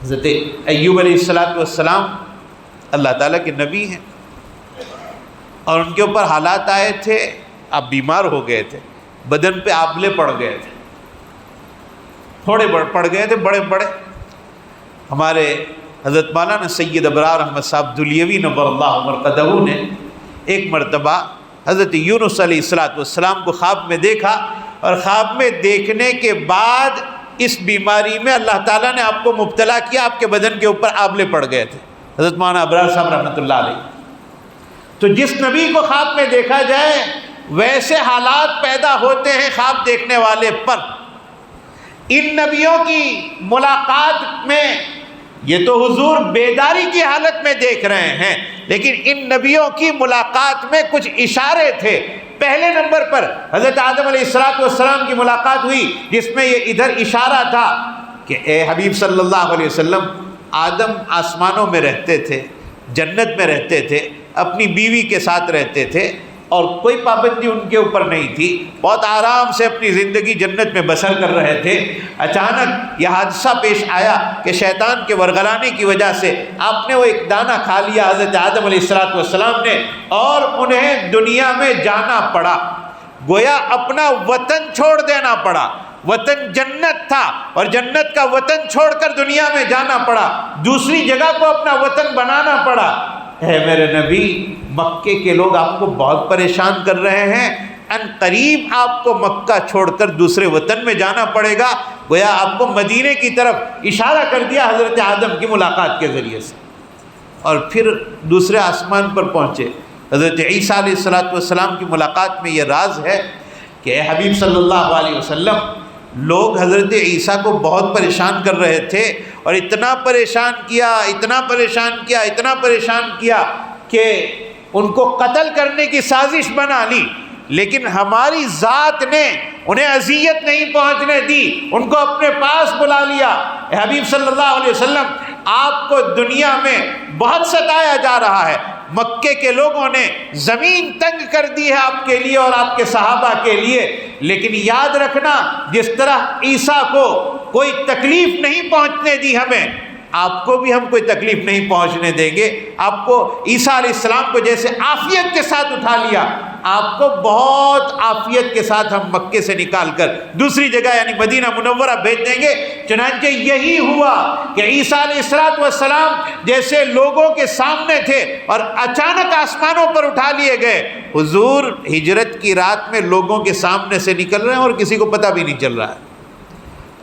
A: حضرت ایوب علیہ السلام اللہ تعالیٰ کے نبی ہیں، اور ان کے اوپر حالات آئے تھے، آپ بیمار ہو گئے تھے، بدن پہ آبلے پڑ گئے تھے، تھوڑے پڑ گئے تھے بڑے بڑے۔ ہمارے حضرت مولانا سید ابرار احمد صاحب دلیوی نور اللہ مرقدہ نے ایک مرتبہ حضرت یونس علیہ السلام کو خواب میں دیکھا، اور خواب میں دیکھنے کے بعد اس بیماری میں اللہ تعالیٰ نے آپ کو مبتلا کیا، آپ کے بدن کے اوپر آبلے پڑ گئے تھے، حضرت مولانا ابرار صاحب رحمۃ اللہ علیہ۔ تو جس نبی کو خواب میں دیکھا جائے ویسے حالات پیدا ہوتے ہیں خواب دیکھنے والے پر۔ ان نبیوں کی ملاقات میں یہ تو حضور بیداری کی حالت میں دیکھ رہے ہیں، لیکن ان نبیوں کی ملاقات میں کچھ اشارے تھے۔ پہلے نمبر پر حضرت آدم علیہ السلام کی ملاقات ہوئی، جس میں یہ ادھر اشارہ تھا کہ اے حبیب صلی اللہ علیہ وسلم، آدم آسمانوں میں رہتے تھے، جنت میں رہتے تھے، اپنی بیوی کے ساتھ رہتے تھے اور کوئی پابندی ان کے اوپر نہیں تھی، بہت آرام سے اپنی زندگی جنت میں بسر کر رہے تھے۔ اچانک یہ حادثہ پیش آیا کہ شیطان کے ورغلانے کی وجہ سے آپ نے وہ ایک دانہ کھا لیا حضرت آدم علیہ السلام نے، اور انہیں دنیا میں جانا پڑا، گویا اپنا وطن چھوڑ دینا پڑا۔ وطن جنت تھا اور جنت کا وطن چھوڑ کر دنیا میں جانا پڑا، دوسری جگہ کو اپنا وطن بنانا پڑا۔ اے میرے نبی، مکے کے لوگ آپ کو بہت پریشان کر رہے ہیں، ان قریب آپ کو مکہ چھوڑ کر دوسرے وطن میں جانا پڑے گا۔ گویا آپ کو مدینے کی طرف اشارہ کر دیا حضرت آدم کی ملاقات کے ذریعے سے، اور پھر دوسرے آسمان پر پہنچے۔ حضرت عیسیٰ علیہ السلام کی ملاقات میں یہ راز ہے کہ اے حبیب صلی اللہ علیہ وسلم، لوگ حضرت عیسیٰ کو بہت پریشان کر رہے تھے، اور اتنا پریشان کیا کہ ان کو قتل کرنے کی سازش بنا لی، لیکن ہماری ذات نے انہیں اذیت نہیں پہنچنے دی، ان کو اپنے پاس بلا لیا۔ اے حبیب صلی اللہ علیہ وسلم، آپ کو دنیا میں بہت ستایا جا رہا ہے، مکے کے لوگوں نے زمین تنگ کر دی ہے آپ کے لیے اور آپ کے صحابہ کے لیے، لیکن یاد رکھنا، جس طرح عیسیٰ کو کوئی تکلیف نہیں پہنچنے دی ہمیں، آپ کو بھی ہم کوئی تکلیف نہیں پہنچنے دیں گے۔ آپ کو عیسیٰ علیہ السلام کو جیسے عافیت کے ساتھ اٹھا لیا، آپ کو بہت عافیت کے ساتھ ہم مکے سے نکال کر دوسری جگہ یعنی مدینہ منورہ بھیج دیں گے۔ چنانچہ یہی ہوا کہ عیسیٰ علیہ السلام جیسے لوگوں کے سامنے تھے اور اچانک آسمانوں پر اٹھا لیے گئے، حضور ہجرت کی رات میں لوگوں کے سامنے سے نکل رہے ہیں اور کسی کو پتہ بھی نہیں چل رہا ہے۔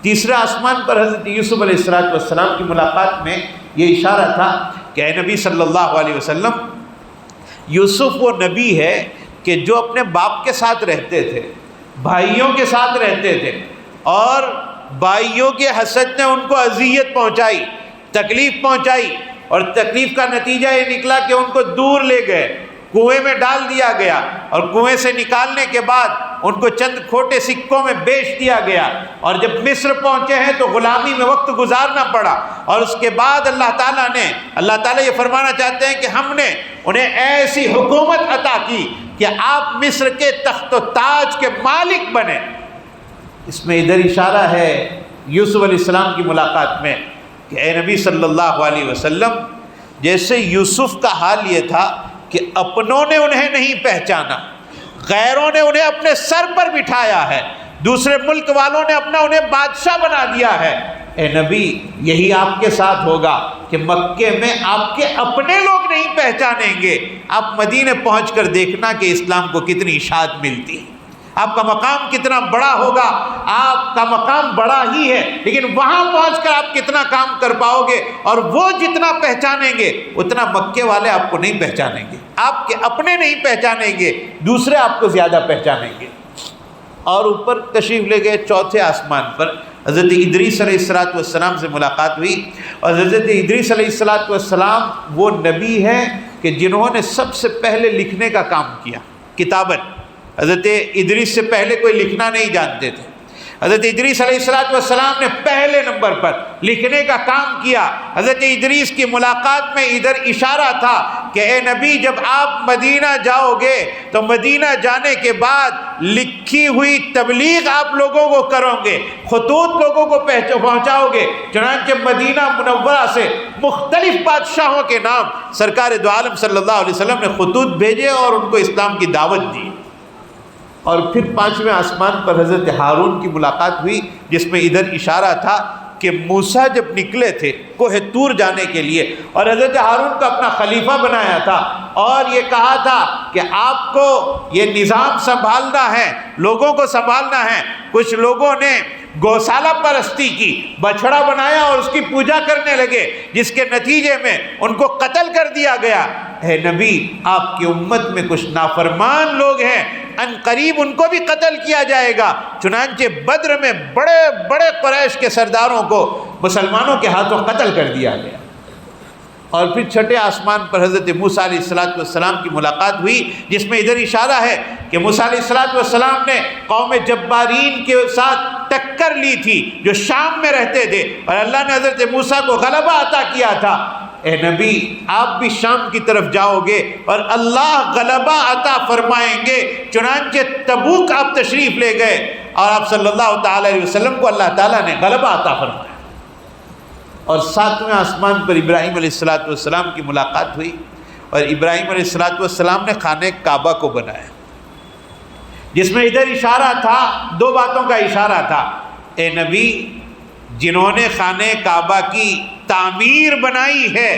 A: تیسرے آسمان پر حضرت یوسف علیہ السلام کی ملاقات میں یہ اشارہ تھا کہ اے نبی صلی اللہ علیہ وسلم، یوسف وہ نبی ہے کہ جو اپنے باپ کے ساتھ رہتے تھے، بھائیوں کے ساتھ رہتے تھے، اور بھائیوں کے حسد نے ان کو اذیت پہنچائی، تکلیف پہنچائی، اور تکلیف کا نتیجہ یہ نکلا کہ ان کو دور لے گئے، کنویں میں ڈال دیا گیا، اور کنویں سے نکالنے کے بعد ان کو چند کھوٹے سکوں میں بیچ دیا گیا، اور جب مصر پہنچے ہیں تو غلامی میں وقت گزارنا پڑا، اور اس کے بعد اللہ تعالیٰ یہ فرمانا چاہتے ہیں کہ ہم نے انہیں ایسی حکومت عطا کی کہ آپ مصر کے تخت و تاج کے مالک بنے۔ اس میں ادھر اشارہ ہے یوسف علیہ السلام کی ملاقات میں کہ اے نبی صلی اللہ علیہ وسلم، جیسے یوسف کا حال یہ تھا کہ اپنوں نے انہیں نہیں پہچانا، غیروں نے انہیں اپنے سر پر بٹھایا ہے، دوسرے ملک والوں نے انہیں بادشاہ بنا دیا ہے، اے نبی یہی آپ کے ساتھ ہوگا کہ مکے میں آپ کے اپنے لوگ نہیں پہچانیں گے، آپ مدینے پہنچ کر دیکھنا کہ اسلام کو کتنی اشاعت ملتی ہے، آپ کا مقام کتنا بڑا ہوگا۔ آپ کا مقام بڑا ہی ہے، لیکن وہاں پہنچ کر آپ کتنا کام کر پاؤ گے، اور وہ جتنا پہچانیں گے اتنا مکے والے آپ کو نہیں پہچانیں گے، آپ کے اپنے نہیں پہچانیں گے، دوسرے آپ کو زیادہ پہچانیں گے۔ اور اوپر تشریف لے گئے چوتھے آسمان پر، حضرت ادریس علیہ السلام سے ملاقات ہوئی، اور حضرت ادریس علیہ السلام وہ نبی ہیں کہ جنہوں نے سب سے پہلے لکھنے کا کام کیا، کتابت۔ حضرت ادریس سے پہلے کوئی لکھنا نہیں جانتے تھے، حضرت ادریس علیہ السلام نے پہلے نمبر پر لکھنے کا کام کیا۔ حضرت ادریس کی ملاقات میں ادھر اشارہ تھا کہ اے نبی، جب آپ مدینہ جاؤ گے تو مدینہ جانے کے بعد لکھی ہوئی تبلیغ آپ لوگوں کو کرو گے، خطوط لوگوں کو پہنچاؤ گے۔ چنانچہ مدینہ منورہ سے مختلف بادشاہوں کے نام سرکار دو عالم صلی اللہ علیہ وسلم نے خطوط بھیجے اور ان کو اسلام کی دعوت دی۔ اور پھر پانچویں آسمان پر حضرت ہارون کی ملاقات ہوئی، جس میں ادھر اشارہ تھا کہ موسیٰ جب نکلے تھے کوہ طور جانے کے لیے، اور حضرت ہارون کو اپنا خلیفہ بنایا تھا، اور یہ کہا تھا کہ آپ کو یہ نظام سنبھالنا ہے، لوگوں کو سنبھالنا ہے۔ کچھ لوگوں نے گوشالہ پرستی کی، بچھڑا بنایا اور اس کی پوجا کرنے لگے، جس کے نتیجے میں ان کو قتل کر دیا گیا۔ اے نبی، آپ کی امت میں کچھ نافرمان لوگ ہیں، ان قریب ان کو بھی قتل کیا جائے گا۔ چنانچہ بدر میں بڑے بڑے قریش کے سرداروں کو مسلمانوں کے ہاتھوں قتل کر دیا گیا۔ اور پھر چھٹے آسمان پر حضرت موسیٰ علیہ السلام کی ملاقات ہوئی، جس میں ادھر اشارہ ہے کہ موسیٰ علیہ السلام نے قوم جبارین کے ساتھ ٹکر لی تھی جو شام میں رہتے تھے، اور اللہ نے حضرت موسیٰ کو غلبہ عطا کیا تھا۔ اے نبی آپ بھی شام کی طرف جاؤ گے اور اللہ غلبہ عطا فرمائیں گے۔ چنانچہ تبوک آپ تشریف لے گئے اور آپ صلی اللہ تعالی علیہ وسلم کو اللہ تعالیٰ نے غلبہ عطا فرمایا، اور 7ویں آسمان پر ابراہیم علیہ السلام کی ملاقات ہوئی، اور ابراہیم علیہ السلام نے خانہ کعبہ کو بنایا، جس میں ادھر اشارہ تھا، 2 باتوں کا اشارہ تھا۔ اے نبی، جنہوں نے خانہ کعبہ کی تعمیر بنائی ہے،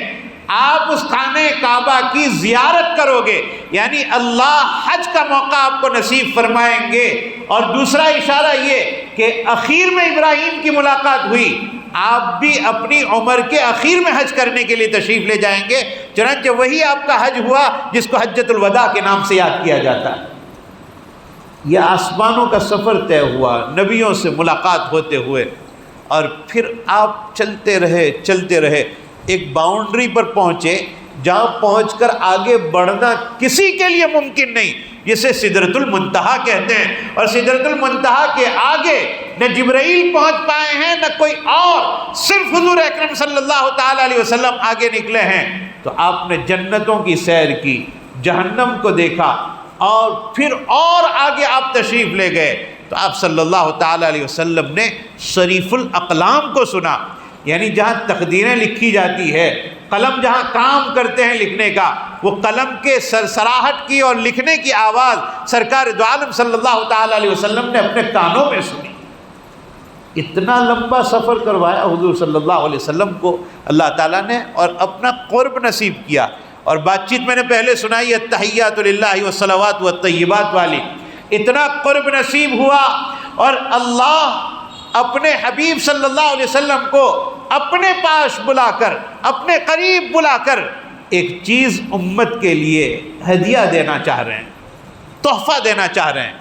A: آپ اس خانہ کعبہ کی زیارت کرو گے، یعنی اللہ حج کا موقع آپ کو نصیب فرمائیں گے۔ اور دوسرا اشارہ یہ کہ اخیر میں ابراہیم کی ملاقات ہوئی، آپ بھی اپنی عمر کے اخیر میں حج کرنے کے لیے تشریف لے جائیں گے، چنانچہ وہی آپ کا حج ہوا جس کو حجۃ الوداع کے نام سے یاد کیا جاتا ہے۔ یہ آسمانوں کا سفر طے ہوا نبیوں سے ملاقات ہوتے ہوئے، اور پھر آپ چلتے رہے، ایک باؤنڈری پر پہنچے جہاں پہنچ کر آگے بڑھنا کسی کے لیے ممکن نہیں، جسے سدرۃ المنتہا کہتے ہیں، اور سدرۃ المنتہا کے آگے نہ جبرائیل پہنچ پائے ہیں نہ کوئی اور، صرف حضور اکرم صلی اللہ تعالی علیہ وسلم آگے نکلے ہیں۔ تو آپ نے جنتوں کی سیر کی، جہنم کو دیکھا، اور پھر اور آگے آپ تشریف لے گئے تو آپ صلی اللہ تعالی علیہ وسلم نے شریف الاقلام کو سنا، یعنی جہاں تقدیریں لکھی جاتی ہے، قلم جہاں کام کرتے ہیں لکھنے کا، وہ قلم کے سرسراہٹ کی اور لکھنے کی آواز سرکار دو عالم صلی اللہ تعالی علیہ وسلم نے اپنے کانوں میں سنی۔ اتنا لمبا سفر کروایا حضور صلی اللہ علیہ وسلم کو اللہ تعالیٰ نے، اور اپنا قرب نصیب کیا۔ اور بات چیت میں نے پہلے سنائی التحیات للہ والصلوات والطیبات والی، اتنا قرب نصیب ہوا، اور اللہ اپنے حبیب صلی اللہ علیہ وسلم کو اپنے پاس بلا کر، اپنے قریب بلا کر ایک چیز امت کے لیے ہدیہ دینا چاہ رہے ہیں، تحفہ دینا چاہ رہے ہیں۔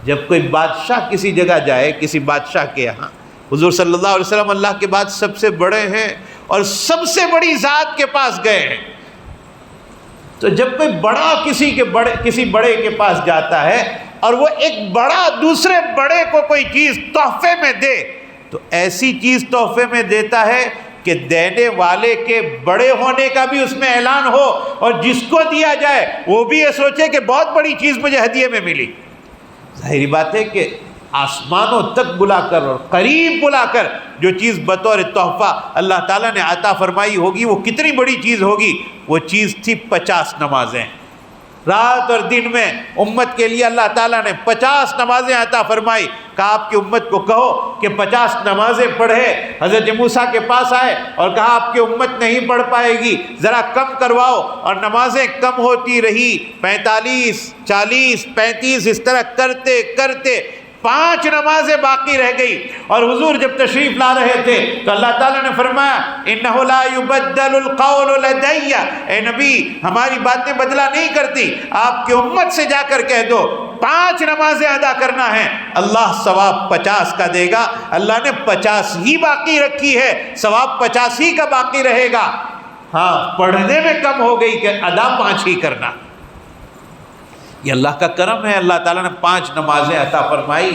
A: جب کوئی بادشاہ کسی جگہ جائے، کسی بادشاہ کے یہاں، حضور صلی اللہ علیہ وسلم اللہ کے بعد سب سے بڑے ہیں اور سب سے بڑی ذات کے پاس گئے ہیں، تو جب کوئی بڑا کسی بڑے کے پاس جاتا ہے اور وہ ایک بڑا دوسرے بڑے کو کوئی چیز تحفے میں دے، تو ایسی چیز تحفے میں دیتا ہے کہ دینے والے کے بڑے ہونے کا بھی اس میں اعلان ہو، اور جس کو دیا جائے وہ بھی یہ سوچے کہ بہت بڑی چیز مجھے ہدیے میں ملی۔ ظاہری بات ہے کہ آسمانوں تک بلا کر اور قریب بلا کر جو چیز بطور تحفہ اللہ تعالیٰ نے عطا فرمائی ہوگی، وہ کتنی بڑی چیز ہوگی؟ وہ چیز تھی 50 نمازیں۔ رات اور دن میں امت کے لیے اللہ تعالیٰ نے 50 نمازیں عطا فرمائی۔ کہا آپ کی امت کو کہو کہ 50 نمازیں پڑھے۔ حضرت موسیٰ کے پاس آئے اور کہا آپ کی امت نہیں پڑھ پائے گی، ذرا کم کرواؤ، اور نمازیں کم ہوتی رہی، 45 40 35 اس طرح کرتے کرتے 5 نمازیں باقی رہ گئی۔ اور حضور جب تشریف لا رہے تھے تو اللہ تعالیٰ نے فرمایا اِنَّهُ لَا يُبَدَّلُ الْقَوْلُ لَدَيَّ، اے نبی ہماری باتیں بدلا نہیں کرتی، آپ کی امت سے جا کر کہہ دو 5 نمازیں ادا کرنا ہے، اللہ ثواب 50 کا دے گا۔ اللہ نے 50 ہی باقی رکھی ہے، ثواب 50 ہی کا باقی رہے گا۔ ہاں پڑھنے میں کم ہو گئی کہ ادا 5 ہی کرنا۔ یہ اللہ کا کرم ہے، اللہ تعالیٰ نے 5 نمازیں عطا فرمائی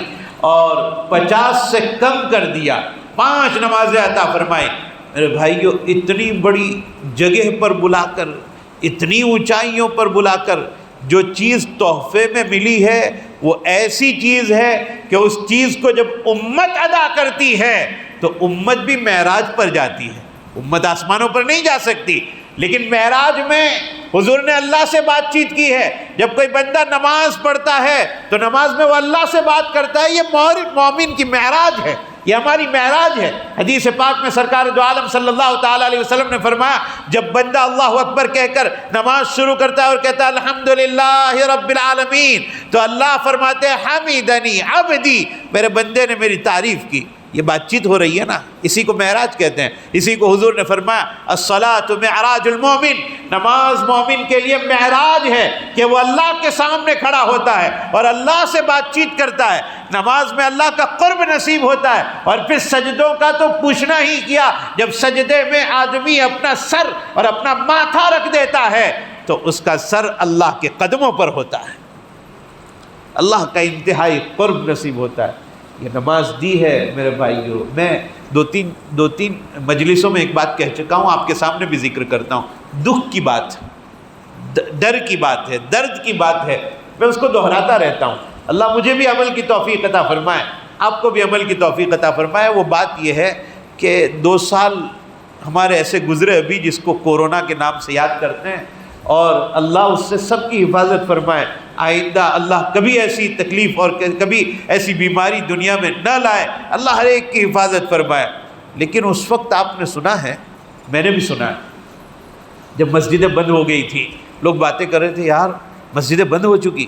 A: اور 50 سے کم کر دیا، 5 نمازیں عطا فرمائی۔ میرے بھائیو، اتنی بڑی جگہ پر بلا کر، اتنی اونچائیوں پر بلا کر جو چیز تحفے میں ملی ہے، وہ ایسی چیز ہے کہ اس چیز کو جب امت ادا کرتی ہے تو امت بھی معراج پر جاتی ہے۔ امت آسمانوں پر نہیں جا سکتی، لیکن معراج میں حضور نے اللہ سے بات چیت کی ہے۔ جب کوئی بندہ نماز پڑھتا ہے تو نماز میں وہ اللہ سے بات کرتا ہے۔ یہ مومن کی معراج ہے، یہ ہماری معراج ہے۔ حدیث پاک میں سرکار دو عالم صلی اللہ تعالی علیہ وسلم نے فرمایا، جب بندہ اللہ اکبر کہہ کر نماز شروع کرتا ہے اور کہتا ہے الحمدللہ رب العالمین، تو اللہ فرماتے ہیں حمیدنی عبدی، میرے بندے نے میری تعریف کی۔ یہ بات چیت ہو رہی ہے نا، اسی کو معراج کہتے ہیں۔ اسی کو حضور نے فرمایا الصلاۃ معراج المومن، نماز مومن کے لیے معراج ہے کہ وہ اللہ کے سامنے کھڑا ہوتا ہے اور اللہ سے بات چیت کرتا ہے۔ نماز میں اللہ کا قرب نصیب ہوتا ہے۔ اور پھر سجدوں کا تو پوچھنا ہی کیا، جب سجدے میں آدمی اپنا سر اور اپنا ماتھا رکھ دیتا ہے تو اس کا سر اللہ کے قدموں پر ہوتا ہے، اللہ کا انتہائی قرب نصیب ہوتا ہے۔ یہ نماز دی ہے میرے بھائیوں. میں دو تین مجلسوں میں ایک بات کہہ چکا ہوں، آپ کے سامنے بھی ذکر کرتا ہوں. دکھ کی بات، ڈر کی بات ہے، درد کی بات ہے، میں اس کو دہراتا رہتا ہوں. اللہ مجھے بھی عمل کی توفیق عطا فرمائے، آپ کو بھی عمل کی توفیق عطا فرمائے. وہ بات یہ ہے کہ 2 سال ہمارے ایسے گزرے ابھی جس کو کورونا کے نام سے یاد کرتے ہیں، اور اللہ اس سے سب کی حفاظت فرمائے. آئندہ اللہ کبھی ایسی تکلیف اور کبھی ایسی بیماری دنیا میں نہ لائے، اللہ ہر ایک کی حفاظت فرمائے. لیکن اس وقت آپ نے سنا ہے، میں نے بھی سنا ہے، جب مسجدیں بند ہو گئی تھی، لوگ باتیں کر رہے تھے، یار مسجدیں بند ہو چکی،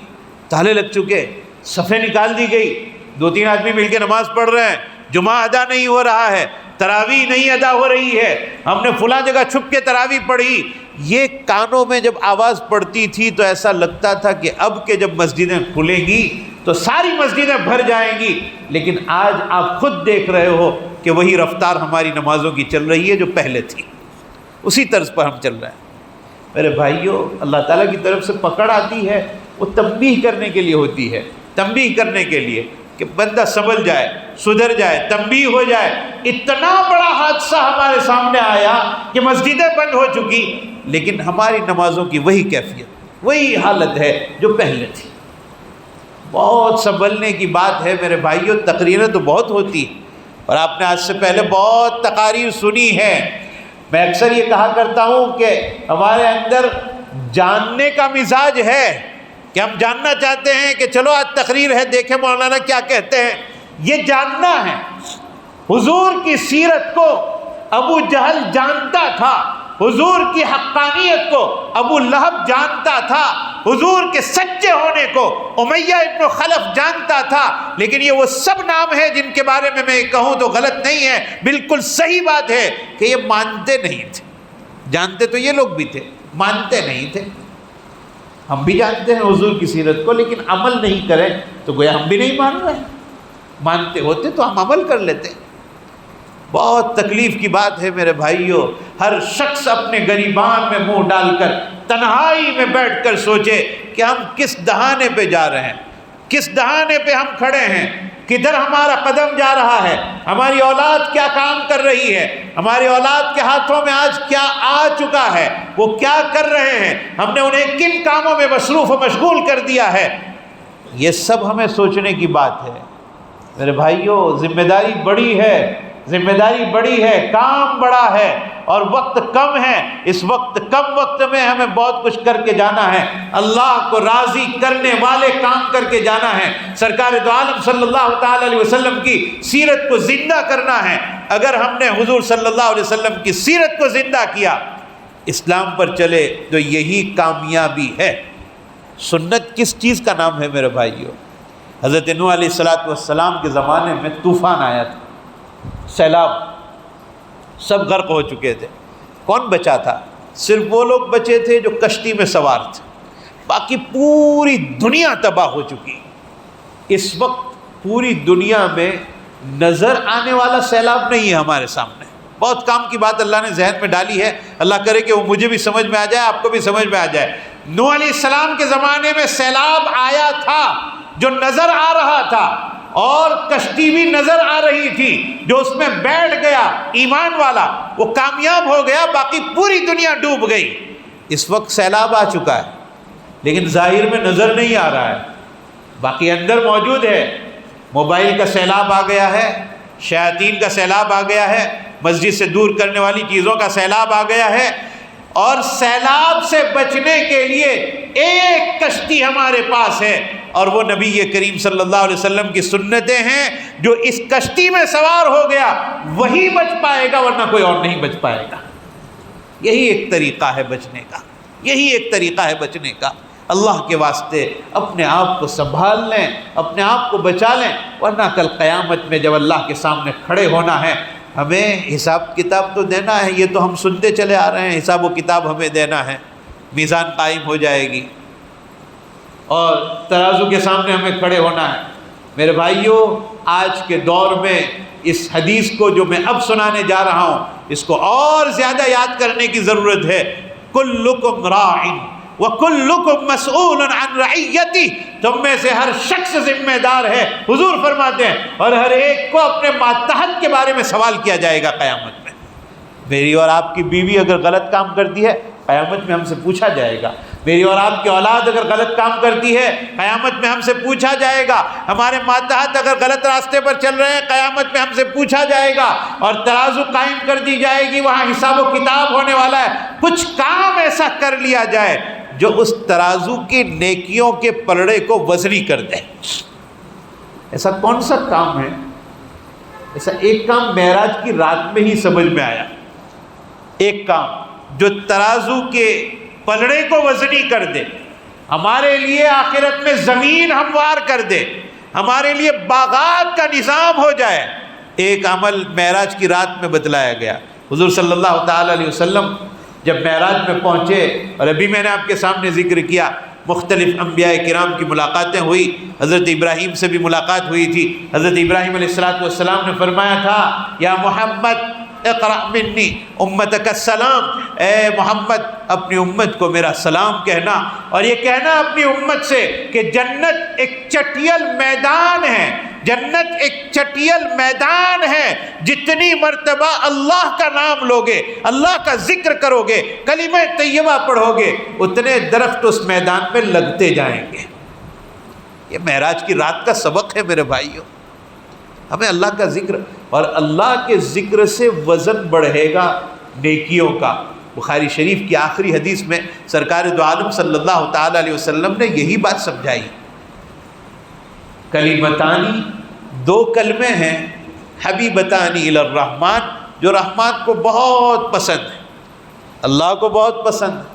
A: تالے لگ چکے، صفیں نکال دی گئی، 2-3 آدمی مل کے نماز پڑھ رہے ہیں، جمعہ ادا نہیں ہو رہا ہے، تراویح نہیں ادا ہو رہی ہے، ہم نے فلاں جگہ چھپ کے تراویح پڑھی. یہ کانوں میں جب آواز پڑتی تھی تو ایسا لگتا تھا کہ اب کہ جب مسجدیں کھلیں گی تو ساری مسجدیں بھر جائیں گی. لیکن آج آپ خود دیکھ رہے ہو کہ وہی رفتار ہماری نمازوں کی چل رہی ہے جو پہلے تھی، اسی طرز پر ہم چل رہے ہیں. میرے بھائیوں، اللہ تعالیٰ کی طرف سے پکڑ آتی ہے، وہ تنبیہ کرنے کے لیے ہوتی ہے، تنبیہ کرنے کے لیے کہ بندہ سنبھل جائے، سدھر جائے، تنبیہ ہو جائے. اتنا بڑا حادثہ ہمارے سامنے آیا کہ مسجدیں بند ہو چکی، لیکن ہماری نمازوں کی وہی کیفیت، وہی حالت ہے جو پہلے تھی. بہت سنبھلنے کی بات ہے میرے بھائیوں. تقریریں تو بہت ہوتی ہیں، اور آپ نے آج سے پہلے بہت تقاریر سنی ہے. میں اکثر یہ کہا کرتا ہوں کہ ہمارے اندر جاننے کا مزاج ہے کہ ہم جاننا چاہتے ہیں کہ چلو آج تقریر ہے، دیکھیں مولانا کیا کہتے ہیں. یہ جاننا ہے. حضور کی سیرت کو ابو جہل جانتا تھا، حضور کی حقانیت کو ابو لہب جانتا تھا، حضور کے سچے ہونے کو امیہ ابن خلف جانتا تھا. لیکن یہ وہ سب نام ہیں جن کے بارے میں میں کہوں تو غلط نہیں ہے، بالکل صحیح بات ہے کہ یہ مانتے نہیں تھے. جانتے تو یہ لوگ بھی تھے، مانتے نہیں تھے. ہم بھی جانتے ہیں حضور کی سیرت کو، لیکن عمل نہیں کریں تو گویا ہم بھی نہیں مان رہے ہیں. مانتے ہوتے تو ہم عمل کر لیتے. بہت تکلیف کی بات ہے میرے بھائیوں. ہر شخص اپنے گریبان میں منہ ڈال کر تنہائی میں بیٹھ کر سوچے کہ ہم کس دہانے پہ جا رہے ہیں، کس دہانے پہ ہم کھڑے ہیں، کدھر ہمارا قدم جا رہا ہے، ہماری اولاد کیا کام کر رہی ہے، ہماری اولاد کے ہاتھوں میں آج کیا آ چکا ہے، وہ کیا کر رہے ہیں، ہم نے انہیں کن کاموں میں مصروف و مشغول کر دیا ہے. یہ سب ہمیں سوچنے کی بات ہے میرے بھائیوں. ذمہ داری بڑی ہے، ذمہ داری بڑی ہے، کام بڑا ہے، اور وقت کم ہے. اس کم وقت میں ہمیں بہت کچھ کر کے جانا ہے. اللہ کو راضی کرنے والے کام کر کے جانا ہے. سرکار دو عالم صلی اللہ تعالی علیہ وسلم کی سیرت کو زندہ کرنا ہے. اگر ہم نے حضور صلی اللہ علیہ وسلم کی سیرت کو زندہ کیا، اسلام پر چلے، تو یہی کامیابی ہے. سنت کس چیز کا نام ہے میرے بھائیوں؟ حضرت نوح علیہ السلام کے زمانے میں طوفان آیا تھا، سیلاب، سب غرق ہو چکے تھے. کون بچا تھا؟ صرف وہ لوگ بچے تھے جو کشتی میں سوار تھے، باقی پوری دنیا تباہ ہو چکی. اس وقت پوری دنیا میں نظر آنے والا سیلاب نہیں ہے ہمارے سامنے. بہت کام کی بات اللہ نے ذہن میں ڈالی ہے، اللہ کرے کہ وہ مجھے بھی سمجھ میں آ جائے، آپ کو بھی سمجھ میں آ جائے. نوح علیہ السلام کے زمانے میں سیلاب آیا تھا جو نظر آ رہا تھا، اور کشتی بھی نظر آ رہی تھی. جو اس میں بیٹھ گیا ایمان والا وہ کامیاب ہو گیا، باقی پوری دنیا ڈوب گئی. اس وقت سیلاب آ چکا ہے، لیکن ظاہر میں نظر نہیں آ رہا ہے، باقی اندر موجود ہے. موبائل کا سیلاب آ گیا ہے، شیاطین کا سیلاب آ گیا ہے، مسجد سے دور کرنے والی چیزوں کا سیلاب آ گیا ہے. اور سیلاب سے بچنے کے لیے ایک کشتی ہمارے پاس ہے، اور وہ نبی کریم صلی اللہ علیہ وسلم کی سنتیں ہیں. جو اس کشتی میں سوار ہو گیا وہی بچ پائے گا، ورنہ کوئی اور نہیں بچ پائے گا. یہی ایک طریقہ ہے بچنے کا، یہی ایک طریقہ ہے بچنے کا. اللہ کے واسطے اپنے آپ کو سنبھال لیں، اپنے آپ کو بچا لیں، ورنہ کل قیامت میں جب اللہ کے سامنے کھڑے ہونا ہے، ہمیں حساب کتاب تو دینا ہے. یہ تو ہم سنتے چلے آ رہے ہیں، حساب و کتاب ہمیں دینا ہے. میزان قائم ہو جائے گی اور ترازو کے سامنے ہمیں کھڑے ہونا ہے. میرے بھائیوں، آج کے دور میں اس حدیث کو جو میں اب سنانے جا رہا ہوں، اس کو اور زیادہ یاد کرنے کی ضرورت ہے. کلکم راع وَكُلُّكُمْ مَسْئُولٌ عَنْ رَعِيَّتِهِ، تم میں سے ہر شخص ذمہ دار ہے، حضور فرماتے ہیں، اور ہر ایک کو اپنے ماتحت کے بارے میں سوال کیا جائے گا قیامت میں۔ میری اور آپ کی بیوی اگر غلط کام کرتی ہے قیامت میں ہم سے پوچھا جائے گا، میری اور آپ کی اولاد اگر غلط کام کرتی ہے قیامت میں ہم سے پوچھا جائے گا، ہمارے ماتحت اگر غلط راستے پر چل رہے ہیں قیامت میں ہم سے پوچھا جائے گا، اور ترازو قائم کر دی جائے گی، وہاں حساب و کتاب ہونے والا ہے۔ کچھ کام ایسا کر لیا جائے جو اس ترازو کی نیکیوں کے پلڑے کو وزنی کر دے۔ ایسا کون سا کام ہے؟ ایسا ایک کام معراج کی رات میں ہی سمجھ میں آیا، ایک کام جو ترازو کے پلڑے کو وزنی کر دے، ہمارے لیے آخرت میں زمین ہموار کر دے، ہمارے لیے باغات کا نظام ہو جائے۔ ایک عمل معراج کی رات میں بتلایا گیا۔ حضور صلی اللہ تعالی علیہ وسلم جب معراج میں پہنچے، اور ابھی میں نے آپ کے سامنے ذکر کیا مختلف انبیاء کرام کی ملاقاتیں ہوئی، حضرت ابراہیم سے بھی ملاقات ہوئی تھی۔ حضرت ابراہیم علیہ السلام نے فرمایا تھا، یا محمد اقرأ منی امتک السلام، اے محمد اپنی امت کو میرا سلام کہنا، اور یہ کہنا اپنی امت سے کہ جنت ایک چٹیل میدان ہے، جنت ایک چٹیل میدان ہے، جتنی مرتبہ اللہ کا نام لوگے، اللہ کا ذکر کرو گے، کلمہ طیبہ پڑھو گے، اتنے درخت اس میدان میں لگتے جائیں گے۔ یہ معراج کی رات کا سبق ہے میرے بھائیوں۔ ہمیں اللہ کا ذکر، اور اللہ کے ذکر سے وزن بڑھے گا نیکیوں کا۔ بخاری شریف کی آخری حدیث میں سرکار دو عالم صلی اللہ تعالی علیہ وسلم نے یہی بات سمجھائی۔ کلمتانی، دو کلمے ہیں، حبیبتانی الی الرحمن، جو رحمان کو بہت پسند ہے، اللہ کو بہت پسند ہے۔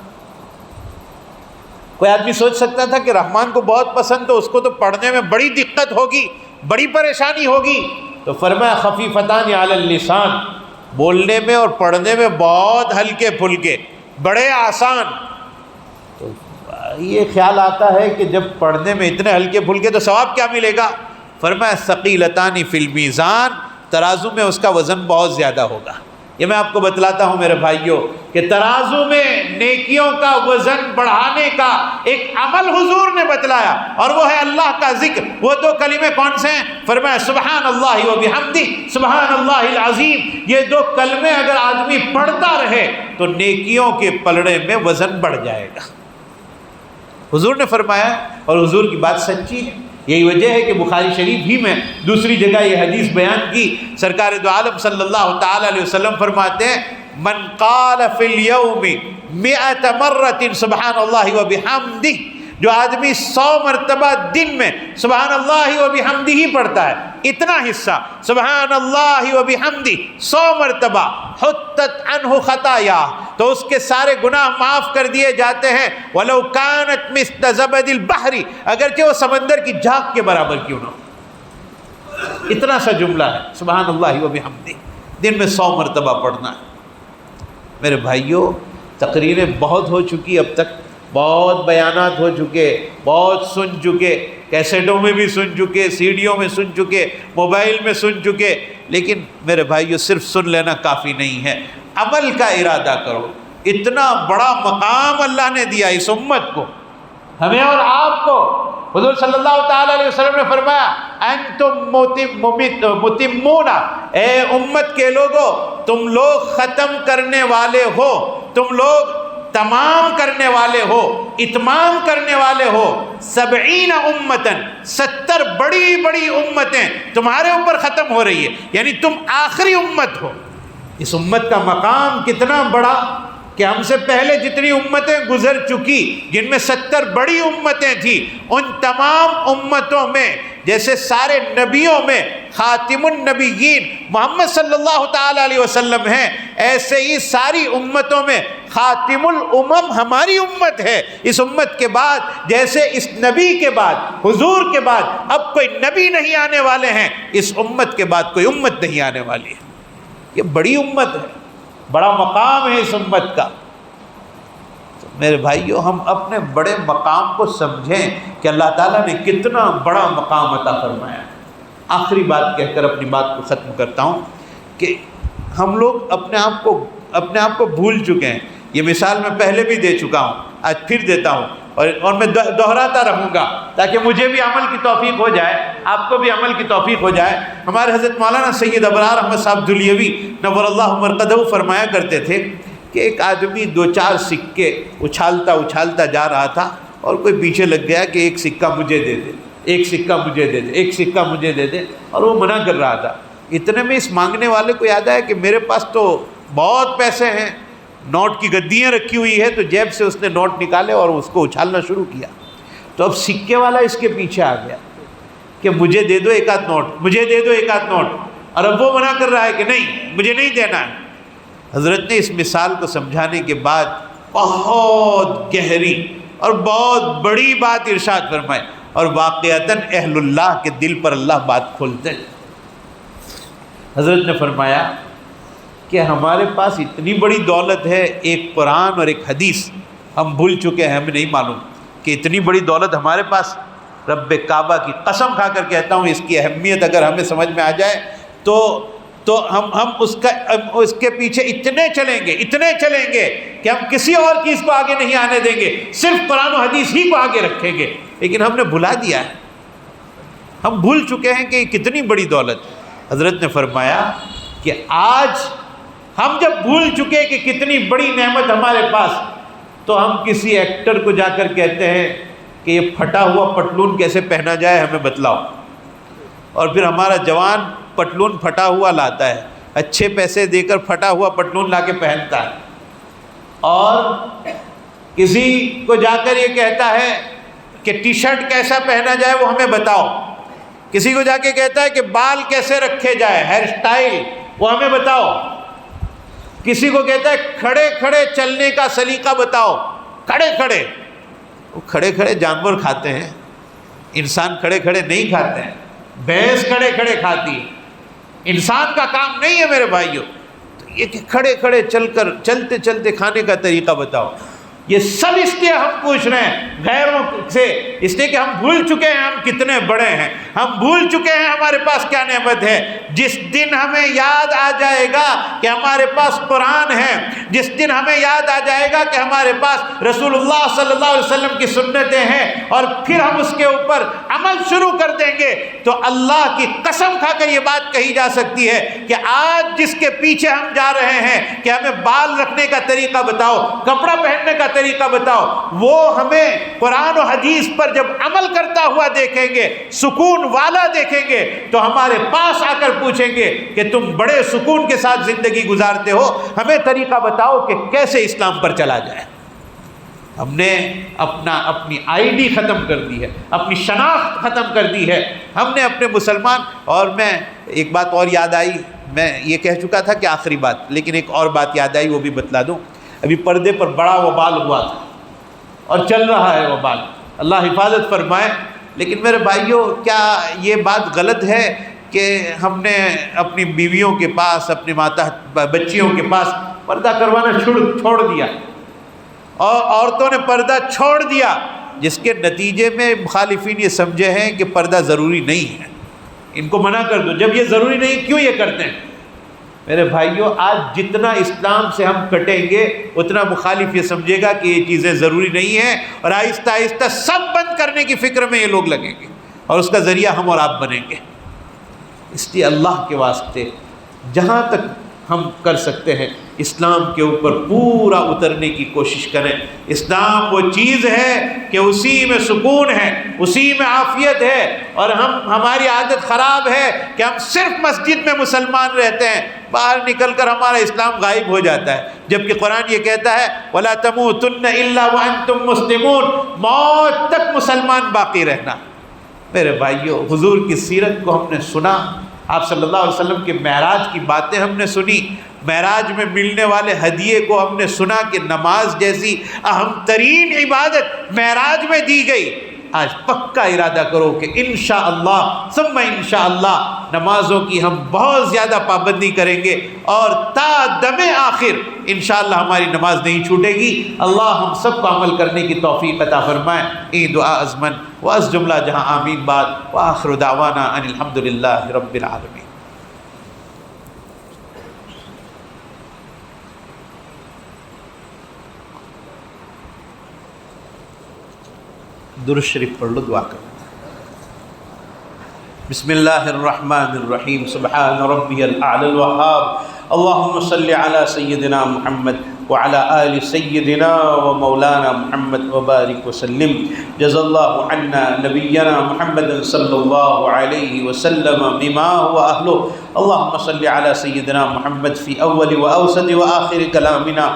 A: کوئی آدمی سوچ سکتا تھا کہ رحمان کو بہت پسند تو اس کو تو پڑھنے میں بڑی دقت ہوگی، بڑی پریشانی ہوگی، تو فرمایا خفیفتان علی اللسان، بولنے میں اور پڑھنے میں بہت ہلکے پھلکے، بڑے آسان۔ تو یہ خیال آتا ہے کہ جب پڑھنے میں اتنے ہلکے پھلکے تو ثواب کیا ملے گا؟ فرمایا ثقیلتان فی المیزان، ترازو میں اس کا وزن بہت زیادہ ہوگا۔ یہ میں آپ کو بتلاتا ہوں میرے بھائیوں کہ ترازو میں نیکیوں کا وزن بڑھانے کا ایک عمل حضور نے بتلایا، اور وہ ہے اللہ کا ذکر۔ وہ دو کلمے کون سے ہیں؟ فرمایا سبحان اللہ و بحمدہ، سبحان اللہ العظیم۔ یہ دو کلمے اگر آدمی پڑھتا رہے تو نیکیوں کے پلڑے میں وزن بڑھ جائے گا، حضور نے فرمایا، اور حضور کی بات سچی ہے۔ یہی وجہ ہے کہ بخاری شریف ہی میں دوسری جگہ یہ حدیث بیان کی، سرکار دو عالم صلی اللہ تعالی علیہ وسلم فرماتے ہیں، من قال فی اليوم 100 مرۃ سبحان اللہ و بحمدہ، جو آدمی 100 مرتبہ دن میں سبحان اللہ و بحمدہ ہی پڑھتا ہے، اتنا حصہ سبحان اللہ و بحمدہ 100 مرتبہ، حطت عنہ خطایا، تو اس کے سارے گناہ معاف کر دیے جاتے ہیں، ولو کانت مثل زبد البحر، اگرچہ وہ سمندر کی جھاگ کے برابر کیوں نہ ہو۔ اتنا سا جملہ ہے سبحان اللہ و بحمدہ، دن میں 100 مرتبہ پڑھنا ہے۔ میرے بھائیوں، تقریریں بہت ہو چکی، اب تک بہت بیانات ہو چکے، بہت سن چکے، کیسٹوں میں بھی سن چکے، سیڈیوں میں سن چکے، موبائل میں سن چکے، لیکن میرے بھائیو صرف سن لینا کافی نہیں ہے، عمل کا ارادہ کرو۔ اتنا بڑا مقام اللہ نے دیا اس امت کو، ہمیں اور آپ کو۔ حضور صلی اللہ تعالی علیہ وسلم نے فرمایا انتم متمون، اے امت کے لوگو تم لوگ ختم کرنے والے ہو، تم لوگ تمام کرنے والے ہو، اتمام کرنے والے ہو، 70 امتن، 70 بڑی بڑی امتیں تمہارے اوپر ختم ہو رہی ہے، یعنی تم آخری امت ہو۔ اس امت کا مقام کتنا بڑا کہ ہم سے پہلے جتنی امتیں گزر چکی، جن میں 70 بڑی امتیں تھیں، ان تمام امتوں میں جیسے سارے نبیوں میں خاتم النبیین محمد صلی اللہ تعالی علیہ وسلم ہیں، ایسے ہی ساری امتوں میں خاتم الامم ہماری امت ہے۔ اس امت کے بعد، جیسے اس نبی کے بعد، حضور کے بعد اب کوئی نبی نہیں آنے والے ہیں، اس امت کے بعد کوئی امت نہیں آنے والی ہے۔ یہ بڑی امت ہے، بڑا مقام ہے اس امت کا۔ تو میرے بھائیو، ہم اپنے بڑے مقام کو سمجھیں کہ اللہ تعالیٰ نے کتنا بڑا مقام عطا فرمایا۔ آخری بات کہہ کر اپنی بات کو ختم کرتا ہوں کہ ہم لوگ اپنے آپ کو بھول چکے ہیں۔ یہ مثال میں پہلے بھی دے چکا ہوں آج پھر دیتا ہوں، اور میں دہراتا رہوں گا تاکہ مجھے بھی عمل کی توفیق ہو جائے، آپ کو بھی عمل کی توفیق ہو جائے۔ ہمارے حضرت مولانا سید ابرار احمد صاحب دھلیوی نور اللہ مرقدہ فرمایا کرتے تھے کہ ایک آدمی 2-4 سکے اچھالتا جا رہا تھا، اور کوئی پیچھے لگ گیا کہ ایک سکہ مجھے دے دے، ایک سکہ مجھے دے دے، ایک سکہ مجھے دے دے، اور وہ منع کر رہا تھا۔ اتنے میں اس مانگنے والے کو یاد آیا کہ میرے پاس تو بہت پیسے ہیں، نوٹ کی گدیاں رکھی ہوئی ہے، تو جیب سے اس نے نوٹ نکالے اور اس کو اچھالنا شروع کیا۔ تو اب سکے والا اس کے پیچھے آ گیا کہ مجھے دے دو ایک آدھ نوٹ، مجھے دے دو ایک آدھ نوٹ، اور اب وہ منع کر رہا ہے کہ نہیں، مجھے نہیں دینا ہے۔ حضرت نے اس مثال کو سمجھانے کے بعد بہت گہری اور بہت بڑی بات ارشاد فرمائی، اور واقعتاً اہل اللہ کے دل پر اللہ بات کھولتے ہیں۔ حضرت نے فرمایا کہ ہمارے پاس اتنی بڑی دولت ہے، ایک قرآن اور ایک حدیث، ہم بھول چکے ہیں، ہمیں نہیں معلوم کہ اتنی بڑی دولت ہمارے پاس۔ رب کعبہ کی قسم کھا کر کہتا ہوں، اس کی اہمیت اگر ہمیں سمجھ میں آ جائے تو ہم اس کے پیچھے اتنے چلیں گے کہ ہم کسی اور چیز کو آگے نہیں آنے دیں گے، صرف قرآن و حدیث ہی کو آگے رکھیں گے۔ لیکن ہم نے بھلا دیا ہے، ہم بھول چکے ہیں کہ یہ کتنی بڑی دولت۔ حضرت نے فرمایا کہ آج ہم جب بھول چکے کہ کتنی بڑی نعمت ہمارے پاس، تو ہم کسی ایکٹر کو جا کر کہتے ہیں کہ یہ پھٹا ہوا پتلون کیسے پہنا جائے ہمیں بتلاؤ، اور پھر ہمارا جوان پتلون پھٹا ہوا لاتا ہے، اچھے پیسے دے کر پھٹا ہوا پتلون لا کے پہنتا ہے، اور کسی کو جا کر یہ کہتا ہے کہ ٹی شرٹ کیسا پہنا جائے وہ ہمیں بتاؤ، کسی کو جا کے کہتا ہے کہ بال کیسے رکھے جائے، ہیئر سٹائل وہ ہمیں بتاؤ، کسی کو کہتا ہے کھڑے کھڑے چلنے کا سلیقہ بتاؤ، کھڑے کھڑے جانور کھاتے ہیں، انسان کھڑے کھڑے نہیں کھاتے ہیں، بھینس کھڑے کھڑے کھاتی ہے، انسان کا کام نہیں ہے میرے بھائیوں۔ تو یہ کہ کھڑے کھڑے چلتے چلتے کھانے کا طریقہ بتاؤ، یہ سب اس لیے ہم پوچھ رہے ہیں غیروں سے، اس لیے کہ ہم بھول چکے ہیں ہم کتنے بڑے ہیں، ہم بھول چکے ہیں ہمارے پاس کیا نعمت ہے۔ جس دن ہمیں یاد آ جائے گا کہ ہمارے پاس قرآن ہے، جس دن ہمیں یاد آ جائے گا کہ ہمارے پاس رسول اللہ صلی اللہ علیہ وسلم کی سنتیں ہیں، اور پھر ہم اس کے اوپر عمل شروع کر دیں گے، تو اللہ کی قسم کھا کر یہ بات کہی جا سکتی ہے کہ آج جس کے پیچھے ہم جا رہے ہیں کہ ہمیں بال رکھنے کا طریقہ بتاؤ، کپڑا پہننے کا طریقہ بتاؤ، وہ ہمیں قرآن و حدیث پر جب عمل کرتا ہوا دیکھیں گے، سکون والا دیکھیں گے، تو ہمارے پاس آ کر پوچھیں گے کہ تم بڑے سکون کے ساتھ زندگی گزارتے ہو، ہمیں طریقہ بتاؤ کہ کیسے اسلام پر چلا جائے۔ ہم نے اپنی آئی ڈی ختم کر دی ہے، اپنی شناخت ختم کر دی ہے، ہم نے اپنے مسلمان۔ اور میں ایک بات اور یاد آئی، میں یہ کہہ چکا تھا کہ آخری بات، لیکن ایک اور بات یاد آئی، وہ بھی بتلا دوں۔ ابھی پردے پر بڑا وبال ہوا تھا اور چل رہا ہے وبال، اللہ حفاظت فرمائے۔ لیکن میرے بھائیوں، کیا یہ بات غلط ہے کہ ہم نے اپنی بیویوں کے پاس، اپنی بچیوں کے پاس پردہ کروانا چھوڑ دیا، اور عورتوں نے پردہ چھوڑ دیا، جس کے نتیجے میں مخالفین یہ سمجھے ہیں کہ پردہ ضروری نہیں ہے، ان کو منع کر دو۔ جب یہ ضروری نہیں، کیوں یہ کرتے ہیں؟ میرے بھائیوں، آج جتنا اسلام سے ہم کٹیں گے اتنا مخالف یہ سمجھے گا کہ یہ چیزیں ضروری نہیں ہیں، اور آہستہ آہستہ سب بند کرنے کی فکر میں یہ لوگ لگیں گے، اور اس کا ذریعہ ہم اور آپ بنیں گے۔ اس لیے اللہ کے واسطے جہاں تک ہم کر سکتے ہیں اسلام کے اوپر پورا اترنے کی کوشش کریں۔ اسلام وہ چیز ہے کہ اسی میں سکون ہے، اسی میں عافیت ہے، اور ہماری عادت خراب ہے کہ ہم صرف مسجد میں مسلمان رہتے ہیں، باہر نکل کر ہمارا اسلام غائب ہو جاتا ہے، جبکہ قرآن یہ کہتا ہے وَلَا تَمُوتُنَّ إِلَّا وَأَنْتُمْ مُسْلِمُونَ، موت تک مسلمان باقی رہنا۔ میرے بھائیوں، حضور کی سیرت کو ہم نے سنا، آپ صلی اللہ علیہ وسلم کے معراج کی باتیں ہم نے سنی، معراج میں ملنے والے ہدیے کو ہم نے سنا کہ نماز جیسی اہم ترین عبادت معراج میں دی گئی۔ آج پکا ارادہ کرو کہ انشاءاللہ ثم انشاءاللہ نمازوں کی ہم بہت زیادہ پابندی کریں گے، اور تا دم آخر انشاءاللہ ہماری نماز نہیں چھوٹے گی۔ اللہ ہم سب کو عمل کرنے کی توفیق عطا فرمائے۔ این دعا ازمن و از جملہ جہاں آمین بعد، وآخر دعوانا ان الحمدللہ رب العالمین۔ درود شریف پڑھ لو، دعا کرو۔ بسم اللہ الرحمن الرحیم، سبحان ربی الاعلی الوہاب، اللہم صلی علی سیدنا محمد وعلی آل سیدنا و مولانا محمد وبارک وسلم۔ جزا اللہ عنا نبینا محمد صلی اللہ علیہ وسلم بما هو اہلہ۔ اللہم صلی علی سیدنا محمد فی اول و اوسط و آخر کلامنا،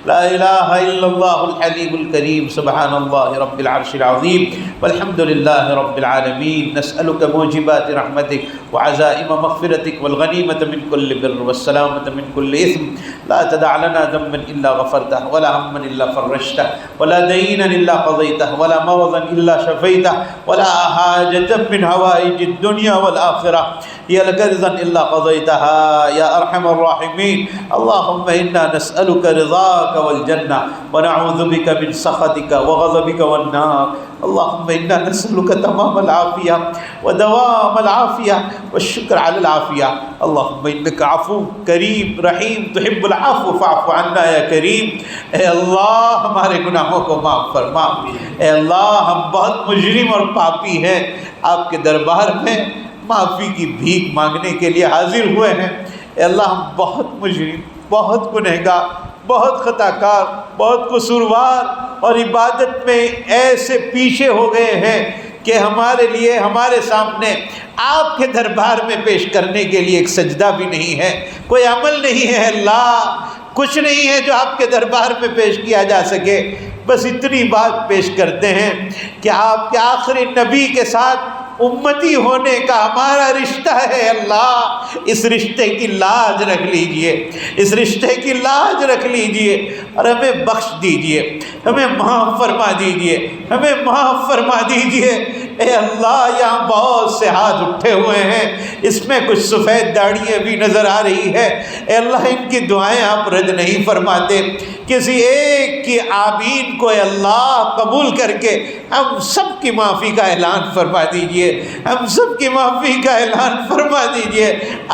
A: لا الہ الا اللہ الحلیم الکریم، سبحان اللہ رب العرش العظیم، والحمد للہ رب العالمین۔ نسألک موجبات رحمتک وعزائم مغفرتک والغنیمة من کل بر والسلامة من کل اثم، لا تدع لنا ذنبا الا غفرته ولا ہما الا فرجته ولا دینا الا قضیته ولا مرضا الا شفیته ولا حاجة من حوائج الدنیا والآخرہ هي لك رضا الا قضیتها یا ارحم الراحمین۔ اللہم انا نسألک رضاک والجنہ ونعوذ بک من سخطک وغضبک والنار۔ اللہم انا نسألک تمام العافیہ ودوام العافیہ والشکر علی العافیہ۔ اللہم انک عفو کریم رحیم تحب العفو فاعف عنا یا کریم۔ اے اللہ ہمارے گناہوں کو معاف فرما۔ اے اللہ ہم بہت مجرم اور پاپی ہیں، آپ کے دربار میں معافی کی بھیک مانگنے کے لیے حاضر ہوئے ہیں۔ اے اللہ ہم بہت مجرم، بہت گنہگار، بہت خطا کار، بہت قصوروار، اور عبادت میں ایسے پیچھے ہو گئے ہیں کہ ہمارے لیے ہمارے سامنے آپ کے دربار میں پیش کرنے کے لیے ایک سجدہ بھی نہیں ہے، کوئی عمل نہیں ہے۔ اللہ کچھ نہیں ہے جو آپ کے دربار میں پیش کیا جا سکے، بس اتنی بات پیش کرتے ہیں کہ آپ کے آخری نبی کے ساتھ امتی ہونے کا ہمارا رشتہ ہے۔ اللہ اس رشتے کی لاج رکھ لیجئے، اس رشتے کی لاج رکھ لیجئے اور ہمیں بخش دیجئے، ہمیں معاف فرما دیجئے، ہمیں معاف فرما دیجئے۔ اے اللہ یہاں بہت سے ہاتھ اٹھے ہوئے ہیں، اس میں کچھ سفید داڑھیاں بھی نظر آ رہی ہے۔ اے اللہ ان کی دعائیں آپ رد نہیں فرماتے، کسی ایک کی آمین کو اے اللہ قبول کر کے ہم سب کی معافی کا اعلان فرما دیجئے، ہم سب کی معافی کا اعلان فرما دیجئے۔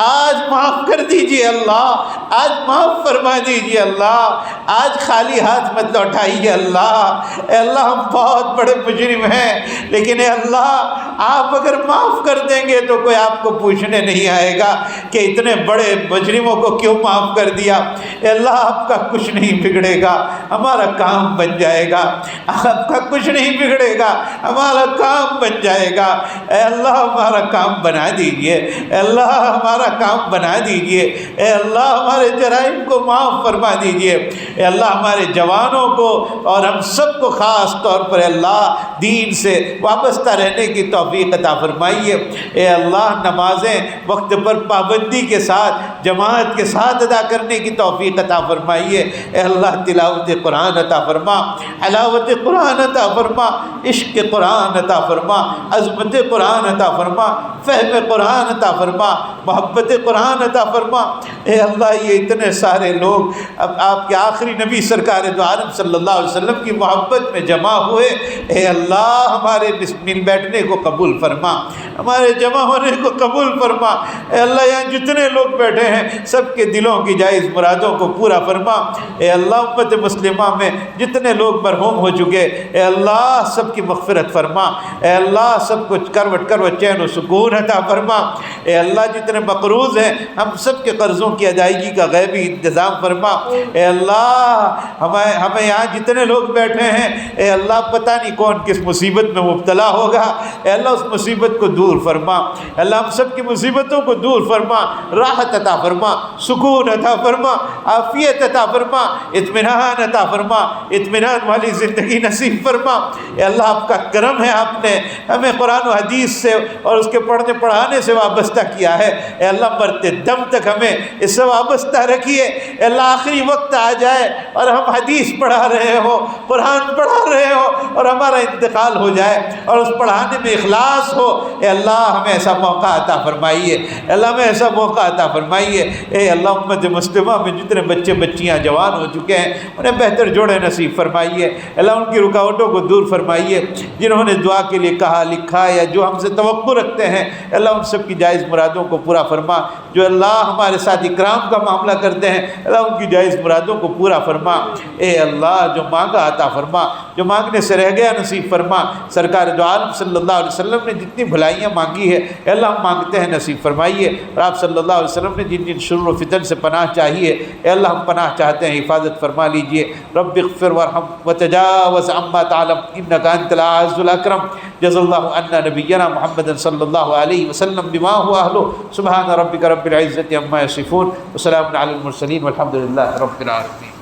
A: آج معاف کر دیجئے اللہ، آج معاف فرما دیجئے اللہ، آج خالی ہاتھ مت لوٹائیے اللہ۔ اے اللہ ہم بہت بڑے مجرم ہیں، لیکن اے اللہ آپ اگر معاف کر دیں گے تو کوئی آپ کو پوچھنے نہیں آئے گا کہ اتنے بڑے مجرموں کو کیوں معاف کر دیا۔ اے اللہ آپ کا کچھ نہیں بگڑے گا، ہمارا کام بن جائے گا۔ آپ کا کچھ نہیں بگڑے گا، ہمارا کام بن جائے گا۔ اے اللہ ہمارا کام بنا دیجئے، اے اللہ ہمارا کام بنا دیجئے، اے اللہ ہمارے جرائم کو معاف فرما دیجئے۔ اے اللہ ہمارے جوانوں کو اور ہم سب کو خاص طور پر اے اللہ دین سے وابستہ رہنے کی توفیق عطا فرمائیے۔ اے اللہ نمازیں وقت پر پابندی کے ساتھ جماعت کے ساتھ ادا کرنے کی توفیق عطا فرمائیے۔ اے اللہ تلاوت قرآن عطا فرما، حلاوت قرآن عطا فرما، عشق قرآن عطا فرما، عظمت قرآن عطا فرما، فہم قرآن عطا فرما، محبت قرآن عطا فرما۔ اے اللہ یہ اتنے سارے لوگ اب آپ کے آخری نبی سرکار دو عالم صلی اللہ علیہ وسلم کی محبت میں جمع ہوئے، اے اللہ ہمارے مل بیٹھنے کو قبول فرما، ہمارے جمع ہونے کو قبول فرما۔ اے اللہ یہاں جتنے لوگ بیٹھے ہیں سب کے دلوں کی جائز مرادوں کو پورا فرما۔ اے اللہ امت مسلمہ میں جتنے لوگ مرحوم ہو چکے اے اللہ سب کی مغفرت فرما۔ اے اللہ سب کچھ کروٹ کروٹ چین و سکون عطا فرما۔ اے اللہ جتنے مقروض ہیں ہم سب کے قرضوں کی ادائیگی کا غیبی انتظام فرما۔ اے اللہ ہمیں یہاں جتنے لوگ بیٹھے ہیں اے اللہ پتہ نہیں کون کس مصیبت میں مبتلا ہوگا، اے اللہ اس مصیبت کو دور فرما۔ اے اللہ ہم سب کی مصیبتوں کو دور فرما، راحت عطا فرما، سکون عطا فرما، عافیت عطا فرما، اطمینان عطا فرما، اطمینان والی زندگی نصیب فرما۔ اے اللہ آپ کا کرم ہے، آپ نے ہمیں قرآن و حدیث سے اور اس کے پڑھنے پڑھانے سے وابستہ کیا ہے۔ اے اللہ مرتے دم تک ہمیں اس سے وابستہ رکھیے۔ اے اللہ آخری وقت آ جائے اور ہم حدیث پڑھا رہے ہو، قرآن پڑھا رہے ہو اور ہمارا انتقال ہو جائے اور اس پڑھانے میں اخلاص ہو، اے اللہ ہمیں ایسا موقع عطا فرمائیے، اے اللہ ہمیں ایسا موقع عطا فرمائیے۔ اے اللہ امت مسلمہ میں جتنے بچے بچیاں جوان ہو چکے ہیں انہیں بہتر جوڑے نصیب فرمائیے۔ اے اللہ ان کی رکاوٹوں کو دور فرمائیے، جنہوں نے دعا کے لیے کہا لکھا یا جو ہم سے توقع رکھتے ہیں اے اللہ ان سب کی جائز مرادوں کو پورا فرما۔ جو اللہ ہمارے ساتھ اکرام کا معاملہ کرتے ہیں اے اللہ ان کی جائز مرادوں کو پورا فرما۔ اے اللہ جو مانگا عطا فرما، جو مانگنے سے رہ گیا نصیب فرما۔ سرکار دو عالم صلی اللہ علیہ وسلم نے جتنی بھلائیاں مانگی ہے اے اللہ ہم مانگتے ہیں نصیب فرمائیے، اور آپ صلی اللہ علیہ وسلم نے جن جن شر و فتن سے پناہ چاہیے اے اللہ ہم پناہ چاہتے ہیں، حفاظت فرما لیجئے۔ رب اغفر وارحم وتجاوز عما تعلم انک انت العز الاکرم۔ جزا اللہ عنا نبینا محمد صلی اللہ علیہ وسلم بما هو اہلہ۔ سبحان ربک رب العزۃ عما یصفون وسلام علی المرسلین والحمد للہ رب العالمین۔